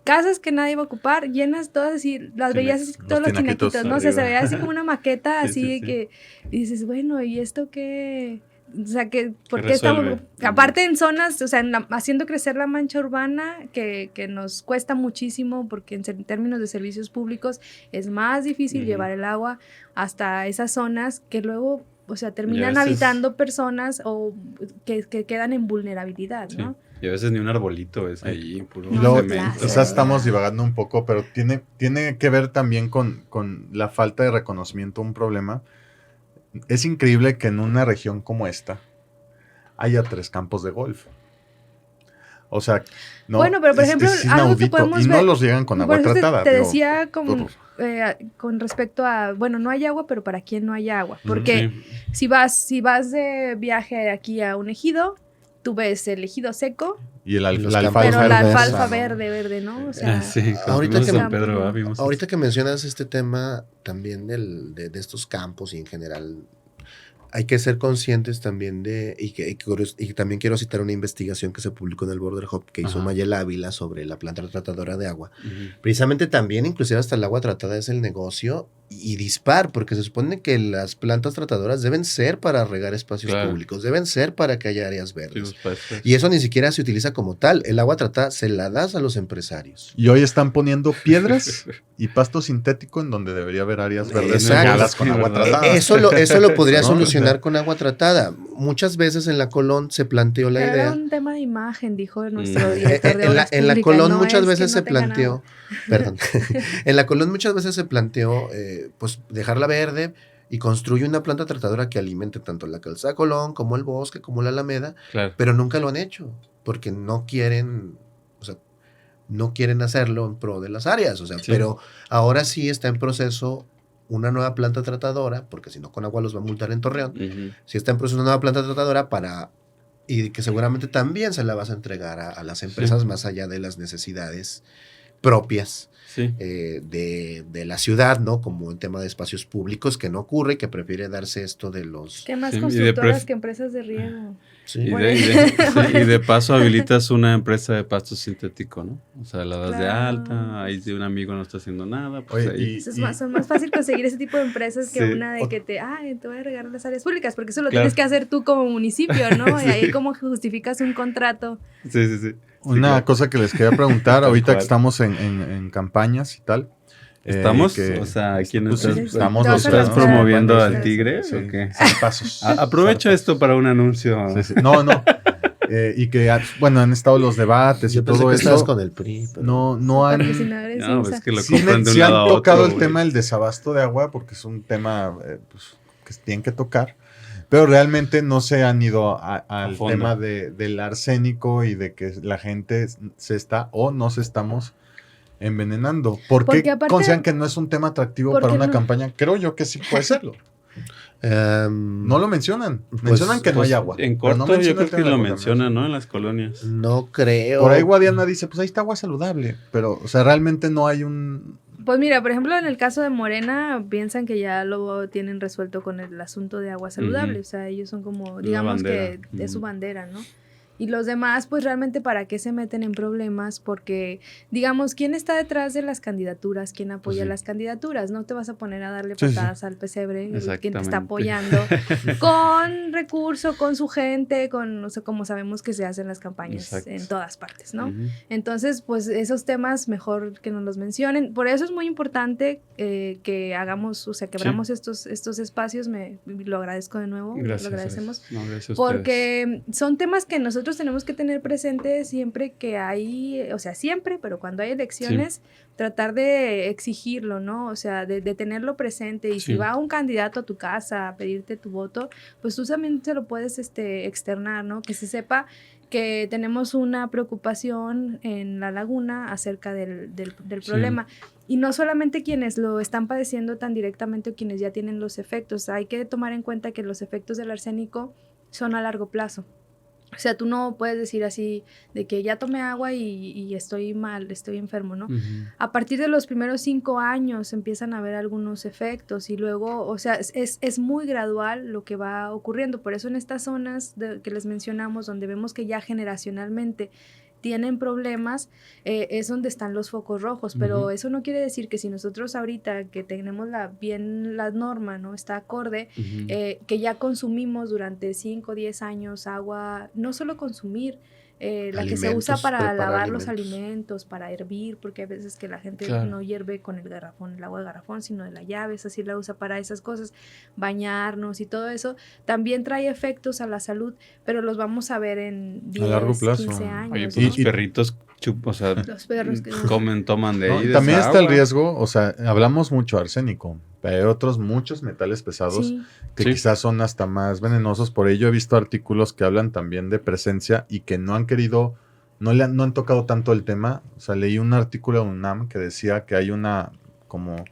casas que nadie iba a ocupar, llenas todas así, las veías así, todos los tinaquitos, ¿no? O sea, se veía así como una maqueta, así que y dices, bueno, ¿y esto qué? O sea, ¿por qué estamos? Aparte en zonas, o sea, haciendo crecer la mancha urbana, que nos cuesta muchísimo, porque en términos de servicios públicos es más difícil llevar el agua hasta esas zonas que luego... O sea, terminan habitando personas o que quedan en vulnerabilidad, ¿no? Y a veces ni un arbolito ves ahí, puro cemento. Quizás estamos divagando un poco, pero tiene que ver también con la falta de reconocimiento, un problema. Es increíble que en una región como esta haya 3 campos de golf. O sea, no. Bueno, pero por ejemplo, es algo que podemos ver. Y no los llegan con agua tratada. Te decía con respecto a, bueno, no hay agua, pero ¿para quién no hay agua? Porque si vas de viaje de aquí a un ejido, tú ves el ejido seco. Y la alfalfa verde, ¿no? O sea, ahorita que mencionas este tema también de estos campos y en general, hay que ser conscientes también y también quiero citar una investigación que se publicó en el Border Hub que hizo Mayel Ávila sobre la planta tratadora de agua. Precisamente también, inclusive hasta el agua tratada es el negocio y dispar, porque se supone que las plantas tratadoras deben ser para regar espacios públicos, deben ser para que haya áreas verdes. Y eso ni siquiera se utiliza como tal. El agua tratada se la das a los empresarios. Y hoy están poniendo piedras y pasto sintético en donde debería haber áreas verdes regadas con agua tratada. Eso lo podría solucionar con agua tratada. Muchas veces en la Colón se planteó la idea. Era un tema de imagen, dijo nuestro director de obras en la Colón muchas veces se planteó, en la Colón muchas veces se planteó pues dejarla verde y construye una planta tratadora que alimente tanto la calzada Colón como el bosque como la Alameda, pero nunca lo han hecho porque no quieren hacerlo en pro de las áreas, pero ahora sí está en proceso una nueva planta tratadora, porque si no con agua los va a multar en Torreón, si está en proceso una nueva planta tratadora y que seguramente también se la vas a entregar a las empresas más allá de las necesidades propias de la ciudad, ¿no? Como en tema de espacios públicos, que no ocurre, que prefiere darse esto de los... ¿Qué más constructoras que empresas de riego? Sí. Y de paso habilitas una empresa de pasto sintético, ¿no? O sea, la das de alta, ahí de un amigo no está haciendo nada. Pues oye, son más fácil conseguir ese tipo de empresas que una de que te voy a regar las áreas públicas, porque eso lo tienes que hacer tú como municipio, ¿no? Y ahí como justificas un contrato. Sí. Una cosa que les quería preguntar, ahorita que estamos en campañas y tal. ¿Estamos? O sea, ¿quién estamos ¿Estás promoviendo al tigre? Sí, ¿o qué? Pasos. Aprovecho esto para un anuncio. Sí. No. Y que, bueno, han estado los debates y todo eso. Con el PRI, pero... No han... No, es que lo sí compran de un sí lado a han otro. tocado el tema del desabasto de agua, porque es un tema pues, que tienen que tocar. Pero realmente no se han ido al tema del arsénico y de que la gente se está o nos estamos envenenando. ¿Por qué consideran que no es un tema atractivo para una campaña? Creo yo que sí puede serlo. No lo mencionan. Mencionan que no hay agua. En corto yo creo que lo mencionan, ¿no? En las colonias. No creo. Por ahí Guadiana dice, pues ahí está agua saludable. Pero, o sea, realmente no hay un... Pues mira, por ejemplo, en el caso de Morena, piensan que ya lo tienen resuelto con el asunto de agua saludable. O sea, ellos son como, digamos que es su bandera, ¿no? Y los demás, pues realmente, ¿para qué se meten en problemas? Porque, digamos, ¿quién está detrás de las candidaturas? ¿Quién apoya las candidaturas? No te vas a poner a darle patadas al pesebre, quien te está apoyando, con recurso, con su gente, o sea, como sabemos que se hacen las campañas en todas partes, ¿no? Entonces, pues esos temas mejor que nos los mencionen. Por eso es muy importante que hagamos, o sea, que abramos estos espacios. Lo agradezco de nuevo, gracias, lo agradecemos. Gracias porque son temas que nosotros tenemos que tener presente siempre que hay, o sea, siempre, pero cuando hay elecciones, tratar de exigirlo, ¿no? O sea, de tenerlo presente. Y si va un candidato a tu casa a pedirte tu voto, pues tú también se lo puedes externar, ¿no? Que se sepa que tenemos una preocupación en la laguna acerca del problema. Y no solamente quienes lo están padeciendo tan directamente o quienes ya tienen los efectos. Hay que tomar en cuenta que los efectos del arsénico son a largo plazo. O sea, tú no puedes decir así de que ya tomé agua y estoy mal, estoy enfermo, ¿no? A partir de los primeros 5 años empiezan a haber algunos efectos y luego, o sea, es muy gradual lo que va ocurriendo. Por eso en estas zonas que les mencionamos, donde vemos que ya generacionalmente tienen problemas, es donde están los focos rojos, pero eso no quiere decir que si nosotros ahorita que tenemos la norma, ¿no? Está acorde, que ya consumimos durante 5 o 10 años agua, no solo consumir, la que se usa para lavar los alimentos, para hervir, porque hay veces que la gente no hierve con el agua de garrafón, sino de la llave, esa sí la usa para esas cosas, bañarnos y todo eso, también trae efectos a la salud, pero los vamos a ver en 10, a largo plazo. 15 años. Oye, pues los perritos o sea, los perros que toman de ahí. También está el riesgo, o sea, hablamos mucho de arsénico, pero hay otros muchos metales pesados que quizás son hasta más venenosos. Por ello he visto artículos que hablan también de presencia y que no han querido, no han tocado tanto el tema. O sea, leí un artículo de UNAM que decía que hay una como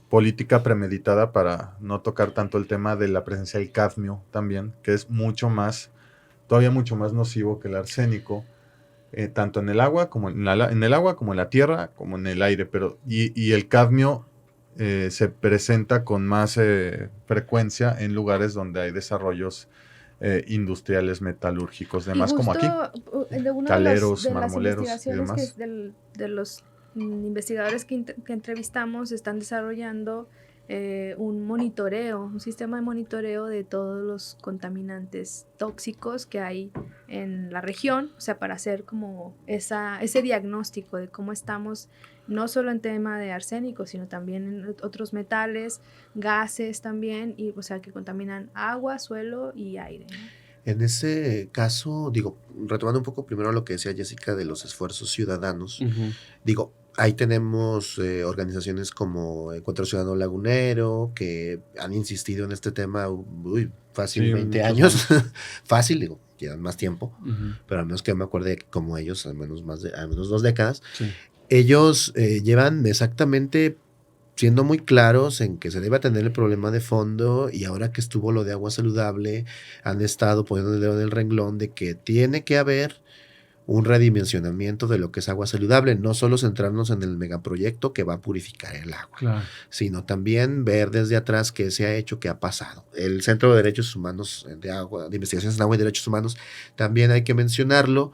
política premeditada para no tocar tanto el tema de la presencia del cadmio también, que es todavía mucho más nocivo que el arsénico. Tanto en el agua como en el agua, como en la tierra, como en el aire, y el cadmio se presenta con más frecuencia en lugares donde hay desarrollos industriales metalúrgicos, demás como aquí, caleros, marmoleros y demás. De los investigadores que entrevistamos están desarrollando un sistema de monitoreo de todos los contaminantes tóxicos que hay en la región, o sea, para hacer como ese diagnóstico de cómo estamos, no solo en tema de arsénico, sino también en otros metales, gases también, y o sea, que contaminan agua, suelo y aire, ¿no? En ese caso, retomando un poco primero lo que decía Jessica de los esfuerzos ciudadanos, ahí tenemos organizaciones como Encuentro Ciudadano Lagunero, que han insistido en este tema, fácil 20 años. Fácil, llevan más tiempo, pero al menos que yo me acuerde como ellos, al menos 2 décadas. Ellos llevan exactamente siendo muy claros en que se debe atender el problema de fondo, y ahora que estuvo lo de agua saludable, han estado poniendo el dedo en el renglón de que tiene que haber un redimensionamiento de lo que es agua saludable, no solo centrarnos en el megaproyecto que va a purificar el agua, sino también ver desde atrás qué se ha hecho, qué ha pasado. El Centro de Derechos Humanos de Investigaciones en Agua y Derechos Humanos, también hay que mencionarlo.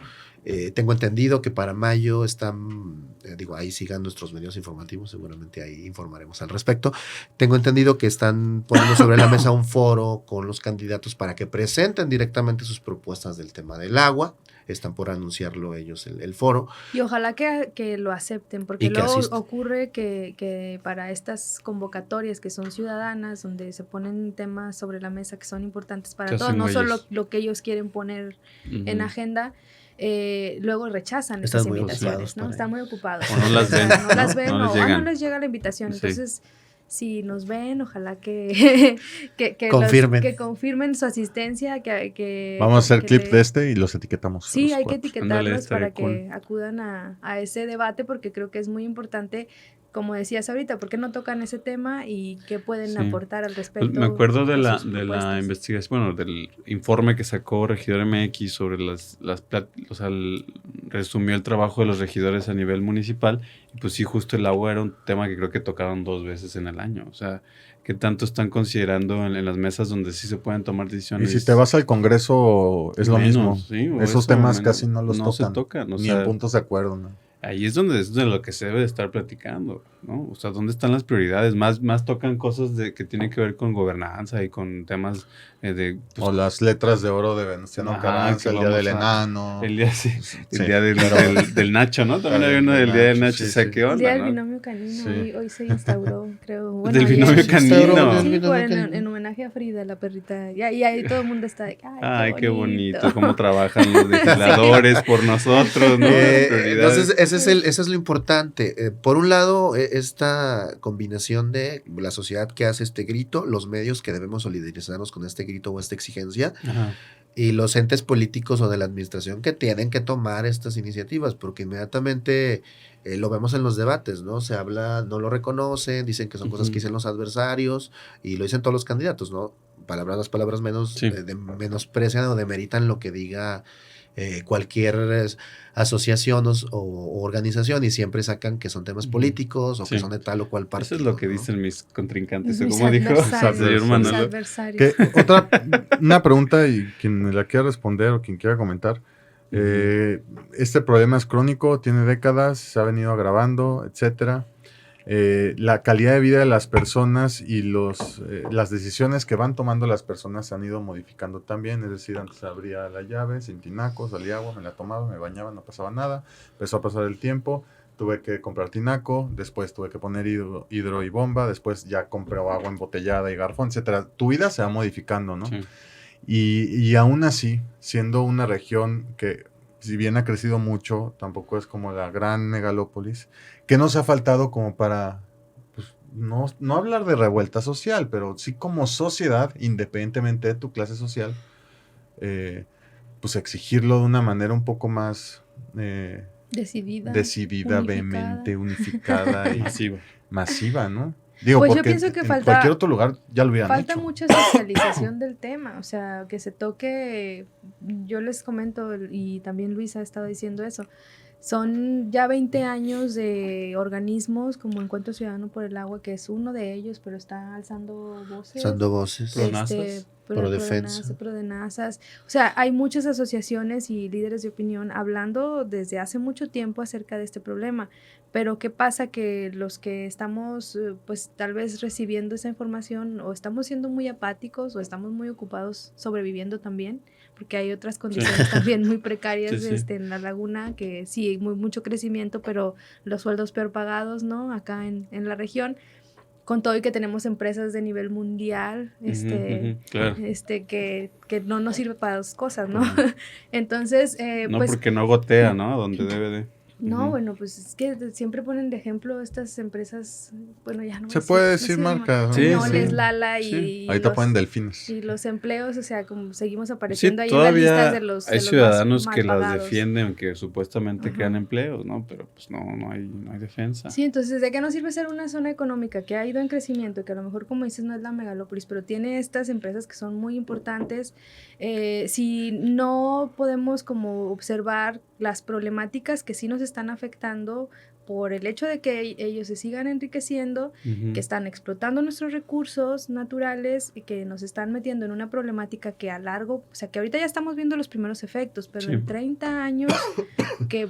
Tengo entendido que para mayo están, ahí sigan nuestros medios informativos, seguramente ahí informaremos al respecto. Tengo entendido que están poniendo sobre la mesa un foro con los candidatos para que presenten directamente sus propuestas del tema del agua. Están por anunciarlo ellos el foro. Y ojalá que lo acepten, porque luego ocurre que para estas convocatorias que son ciudadanas, donde se ponen temas sobre la mesa que son importantes para todos, no solo lo que ellos quieren poner en agenda, luego rechazan esas invitaciones, ¿no? Están muy ocupados. O no las ven. No les llega la invitación. Entonces, si nos ven, ojalá que confirmen su asistencia. Vamos a hacer clip de este y los etiquetamos. Sí, hay que etiquetarlos para que acudan a ese debate, porque creo que es muy importante. Como decías ahorita, ¿por qué no tocan ese tema y qué pueden aportar al respecto? Pues me acuerdo de la investigación, del informe que sacó Regidor MX sobre resumió el trabajo de los regidores a nivel municipal, y pues sí, justo el agua era un tema que creo que tocaron 2 veces en el año. O sea, ¿qué tanto están considerando en las mesas donde sí se pueden tomar decisiones? Y si te vas al Congreso es lo mismo. Sí, esos temas casi no los tocan. No se tocan. Ni en puntos de acuerdo, ¿no? Ahí es donde es de lo que se debe de estar platicando, ¿no? O sea, ¿dónde están las prioridades? Más tocan cosas que tienen que ver con gobernanza y con temas o las letras de oro de Venustiano Carranza, el día del enano. El día del Nacho, ¿no? También hay uno del día del Nacho. O sea, ¿qué onda? El día del binomio canino, hoy se instauró, creo. Bueno, del binomio canino. Sí, en homenaje a Frida, la perrita. Y ahí todo el mundo está de, ay, qué bonito. Cómo trabajan los legisladores por nosotros, ¿no? Entonces, eso es lo importante. Por un lado, esta combinación de la sociedad que hace este grito, los medios que debemos solidarizarnos con este grito o esta exigencia, y los entes políticos o de la administración que tienen que tomar estas iniciativas, porque inmediatamente lo vemos en los debates, ¿no? Se habla, no lo reconocen, dicen que son cosas que dicen los adversarios, y lo dicen todos los candidatos, ¿no? Las palabras menos menosprecian o demeritan lo que diga cualquier asociación o organización, y siempre sacan que son temas políticos o que son de tal o cual partido. Eso es lo que dicen mis contrincantes, como adversarios. Una pregunta, y quien me la quiera responder o quien quiera comentar. Este problema es crónico, tiene décadas, se ha venido agravando, etcétera. La calidad de vida de las personas y las decisiones que van tomando las personas se han ido modificando también. Es decir, antes abría la llave sin tinaco, salía agua, me la tomaba, me bañaba, no pasaba nada. Empezó a pasar el tiempo, tuve que comprar tinaco, después tuve que poner hidro y bomba, después ya compré agua embotellada y garrafón, etcétera. Tu vida se va modificando, ¿no? Sí. Y aún así, siendo una región que, si bien ha crecido mucho, tampoco es como la gran megalópolis, que nos ha faltado como para, pues, no hablar de revuelta social, pero sí como sociedad, independientemente de tu clase social, pues exigirlo de una manera un poco más decidida, vehemente, unificada y masiva, ¿no? Digo, pues porque yo pienso que en cualquier otro lugar ya lo hubieran falta hecho. Mucha socialización del tema, o sea, que se toque. Yo les comento, y también Luis ha estado diciendo eso, son ya 20 años de organismos como Encuentro Ciudadano por el Agua, que es uno de ellos, pero está alzando voces. Prodefensas. O sea, hay muchas asociaciones y líderes de opinión hablando desde hace mucho tiempo acerca de este problema. Pero ¿qué pasa? Que los que estamos, pues tal vez recibiendo esa información, o estamos siendo muy apáticos, o estamos muy ocupados sobreviviendo también, porque hay otras condiciones también muy precarias en la laguna, que sí, hay mucho crecimiento, pero los sueldos peor pagados, ¿no? Acá en la región. Con todo y que tenemos empresas de nivel mundial, claro. que no nos sirve para 2 cosas, ¿no? Entonces, no, pues, porque no gotea, ¿no? Donde debe de. No, bueno, pues es que siempre ponen de ejemplo estas empresas, bueno, ya no se puede decir marcas. Sí, Noles, Lala y ahorita ponen delfines. Y los empleos, o sea, como seguimos apareciendo ahí en las listas de los hay ciudadanos más que pagados. las defienden, que supuestamente crean empleos, ¿no? Pero pues no hay defensa. Sí, entonces, ¿de qué nos sirve ser una zona económica que ha ido en crecimiento, que a lo mejor, como dices, no es la megalópolis, pero tiene estas empresas que son muy importantes? Si no podemos como observar las problemáticas que sí nos están afectando por el hecho de que ellos se sigan enriqueciendo, que están explotando nuestros recursos naturales y que nos están metiendo en una problemática que a largo, o sea, que ahorita ya estamos viendo los primeros efectos, pero en 30 años que...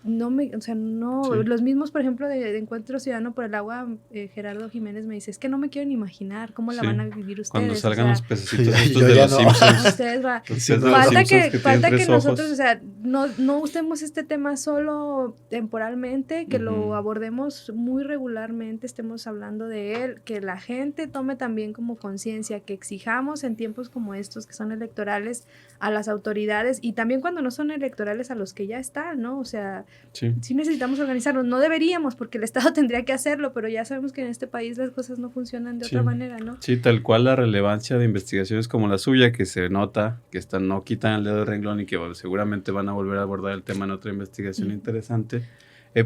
los mismos, por ejemplo, de Encuentro Ciudadano por el Agua, Gerardo Jiménez me dice, es que no me quiero ni imaginar cómo la van a vivir ustedes. Cuando salgan los pececitos estos de los Simpsons. Falta que nosotros, o sea, no usemos este tema solo temporalmente, que lo abordemos muy regularmente, estemos hablando de él, que la gente tome también como conciencia, que exijamos en tiempos como estos, que son electorales, a las autoridades, y también cuando no son electorales a los que ya están, ¿no? O sea, sí necesitamos organizarnos. No deberíamos, porque el Estado tendría que hacerlo, pero ya sabemos que en este país las cosas no funcionan de otra manera, ¿no? Sí, tal cual la relevancia de investigaciones como la suya, que se nota que no quitan el dedo del renglón y que seguramente van a volver a abordar el tema en otra investigación interesante.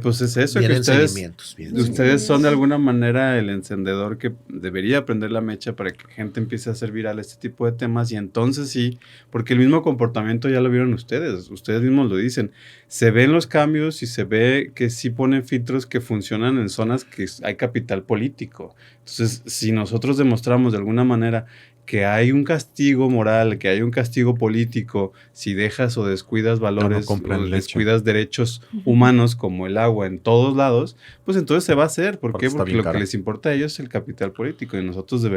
Pues es eso, vienen que ustedes son de alguna manera el encendedor que debería prender la mecha para que gente empiece a hacer viral este tipo de temas, y entonces sí, porque el mismo comportamiento ya lo vieron ustedes mismos lo dicen, se ven los cambios y se ve que sí ponen filtros que funcionan en zonas que hay capital político. Entonces, si nosotros demostramos de alguna manera que hay un castigo moral, que hay un castigo político, si dejas o descuidas valores, o descuidas derechos humanos como el agua en todos lados, pues entonces se va a hacer. ¿Por qué? Porque lo que les importa a ellos es el capital político, y nosotros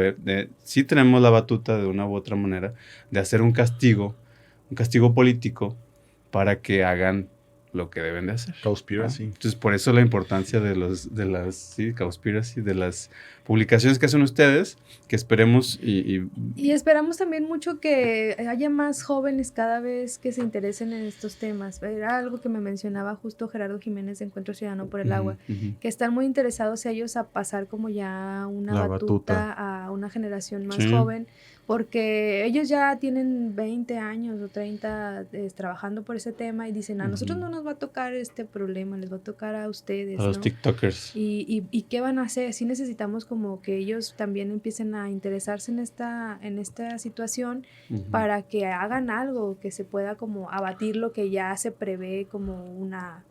sí tenemos la batuta de una u otra manera de hacer un castigo político para que hagan lo que deben de hacer. Conspiracy. Entonces, por eso la importancia de las publicaciones que hacen ustedes, que esperemos y esperamos también mucho que haya más jóvenes cada vez que se interesen en estos temas. Era algo que me mencionaba justo Gerardo Jiménez de Encuentro Ciudadano por el Agua, que están muy interesados ellos a pasar como ya una batuta a una generación más joven, porque ellos ya tienen 20 años o 30 trabajando por ese tema y dicen, a nosotros no nos va a tocar este problema, les va a tocar a ustedes, a los TikTokers. ¿Y qué van a hacer? Sí necesitamos como que ellos también empiecen a interesarse en esta situación para que hagan algo, que se pueda como abatir lo que ya se prevé como una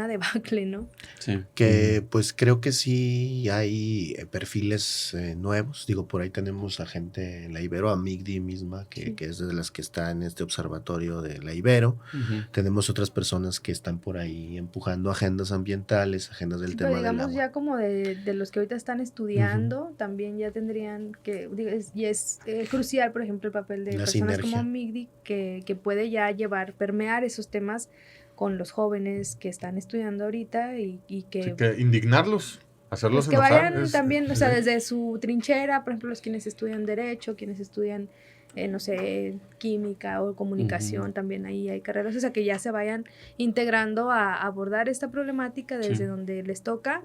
debacle, ¿no? Sí. Que pues creo que sí hay perfiles nuevos. Digo, por ahí tenemos a gente en la Ibero, a Migdi misma, que es de las que está en este observatorio de la Ibero. Tenemos otras personas que están por ahí empujando agendas ambientales, agendas del tema del agua. Digamos ya como de los que ahorita están estudiando, también ya tendrían que, es crucial, por ejemplo, el papel de personas como Migdi, que puede ya permear esos temas con los jóvenes que están estudiando ahorita y que... Sí, que indignarlos, hacerlos pues enojar. Que vayan también, o sea, desde su trinchera, por ejemplo, los quienes estudian Derecho, quienes estudian, no sé, Química o Comunicación, también ahí hay carreras, o sea, que ya se vayan integrando a abordar esta problemática desde donde les toca,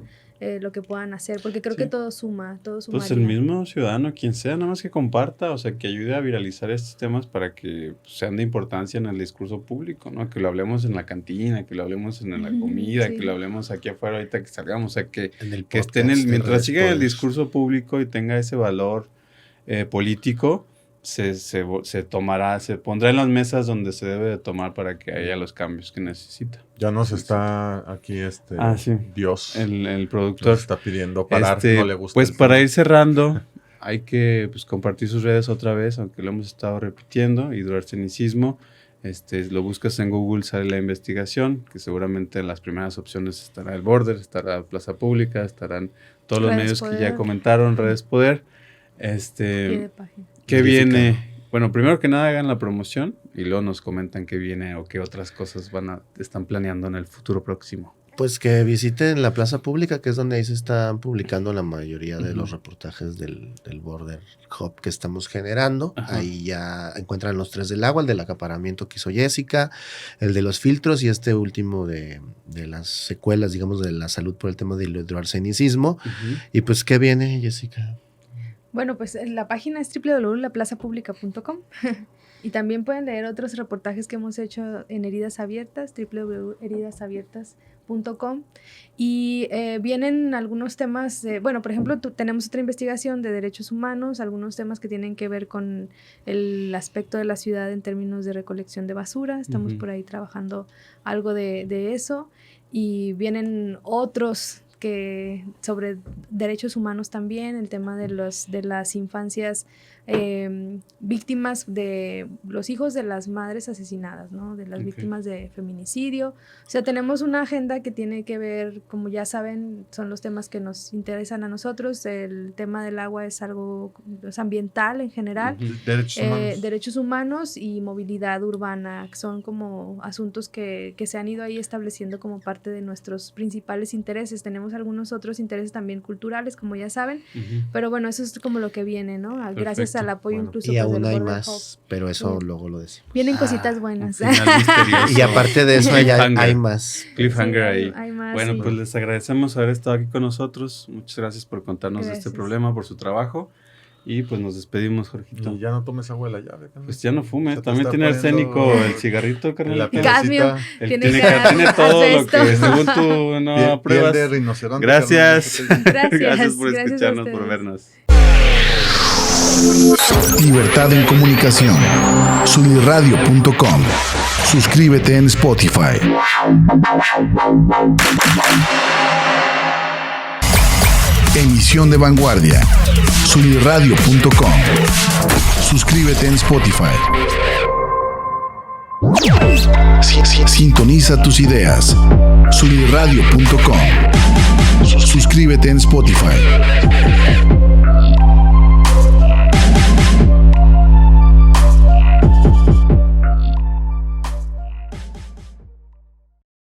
lo que puedan hacer, porque creo que todo suma. Pues el mismo ciudadano, quien sea, nada más que comparta, o sea, que ayude a viralizar estos temas para que sean de importancia en el discurso público, ¿no? Que lo hablemos en la cantina, que lo hablemos en la comida, que lo hablemos aquí afuera ahorita que salgamos, o sea, que esté mientras siga en el discurso público y tenga ese valor político, se pondrá en las mesas donde se debe de tomar para que haya los cambios que necesita. Ya nos está aquí Dios. El productor. Nos está pidiendo parar, no le gusta. Pues para ir cerrando, hay que compartir sus redes otra vez, aunque lo hemos estado repitiendo, hidroarsenicismo. Lo buscas en Google, sale la investigación, que seguramente en las primeras opciones estará el Border, estará Plaza Pública, estarán todos los medios que ya comentaron, Redes Poder. ¿Qué viene? Bueno, primero que nada hagan la promoción y luego nos comentan qué viene o qué otras cosas están planeando en el futuro próximo. Pues que visiten la plaza pública, que es donde ahí se están publicando la mayoría de los reportajes del Border Hub que estamos generando. Ajá. Ahí ya encuentran los 3 del agua, el del acaparamiento que hizo Jessica, el de los filtros y este último de las secuelas, digamos, de la salud por el tema del hidroarsenicismo. Y pues, ¿qué viene, Jessica? Bueno, pues la página es www.laplazapublica.com. Y también pueden leer otros reportajes que hemos hecho en Heridas Abiertas, www.heridasabiertas.com. Y vienen algunos temas, por ejemplo, tenemos otra investigación de derechos humanos, algunos temas que tienen que ver con el aspecto de la ciudad en términos de recolección de basura. Estamos por ahí trabajando algo de eso. Y vienen otros que sobre derechos humanos también, el tema de las infancias víctimas de los hijos de las madres asesinadas, ¿no? De las víctimas de feminicidio. O sea, tenemos una agenda que tiene que ver, como ya saben, son los temas que nos interesan a nosotros. El tema del agua es algo ambiental en general. Derechos humanos y movilidad urbana, que son como asuntos que se han ido ahí estableciendo como parte de nuestros principales intereses. Tenemos algunos otros intereses también culturales, como ya saben, pero bueno, eso es como lo que viene, ¿no? Gracias al apoyo incluso. Y aún hay más, pero eso luego lo decimos. Vienen cositas buenas. Y aparte de eso hay más. Cliffhanger ahí. Hay más, bueno, pues les agradecemos haber estado aquí con nosotros. Muchas gracias por contarnos de este problema, por su trabajo. Y pues nos despedimos, Jorgito. Y ya no tomes agua de la llave, carnal. Pues ya no fume. También tiene arsénico el cigarrito, carnal. Cadmio. Tiene todo lo que según tú no apruebas. Gracias. Gracias por escucharnos, por vernos. Libertad en comunicación. Sunirradio.com. Suscríbete en Spotify. Emisión de vanguardia. Sunirradio.com. Suscríbete en Spotify. Sintoniza tus ideas. Sunirradio.com. Suscríbete en Spotify.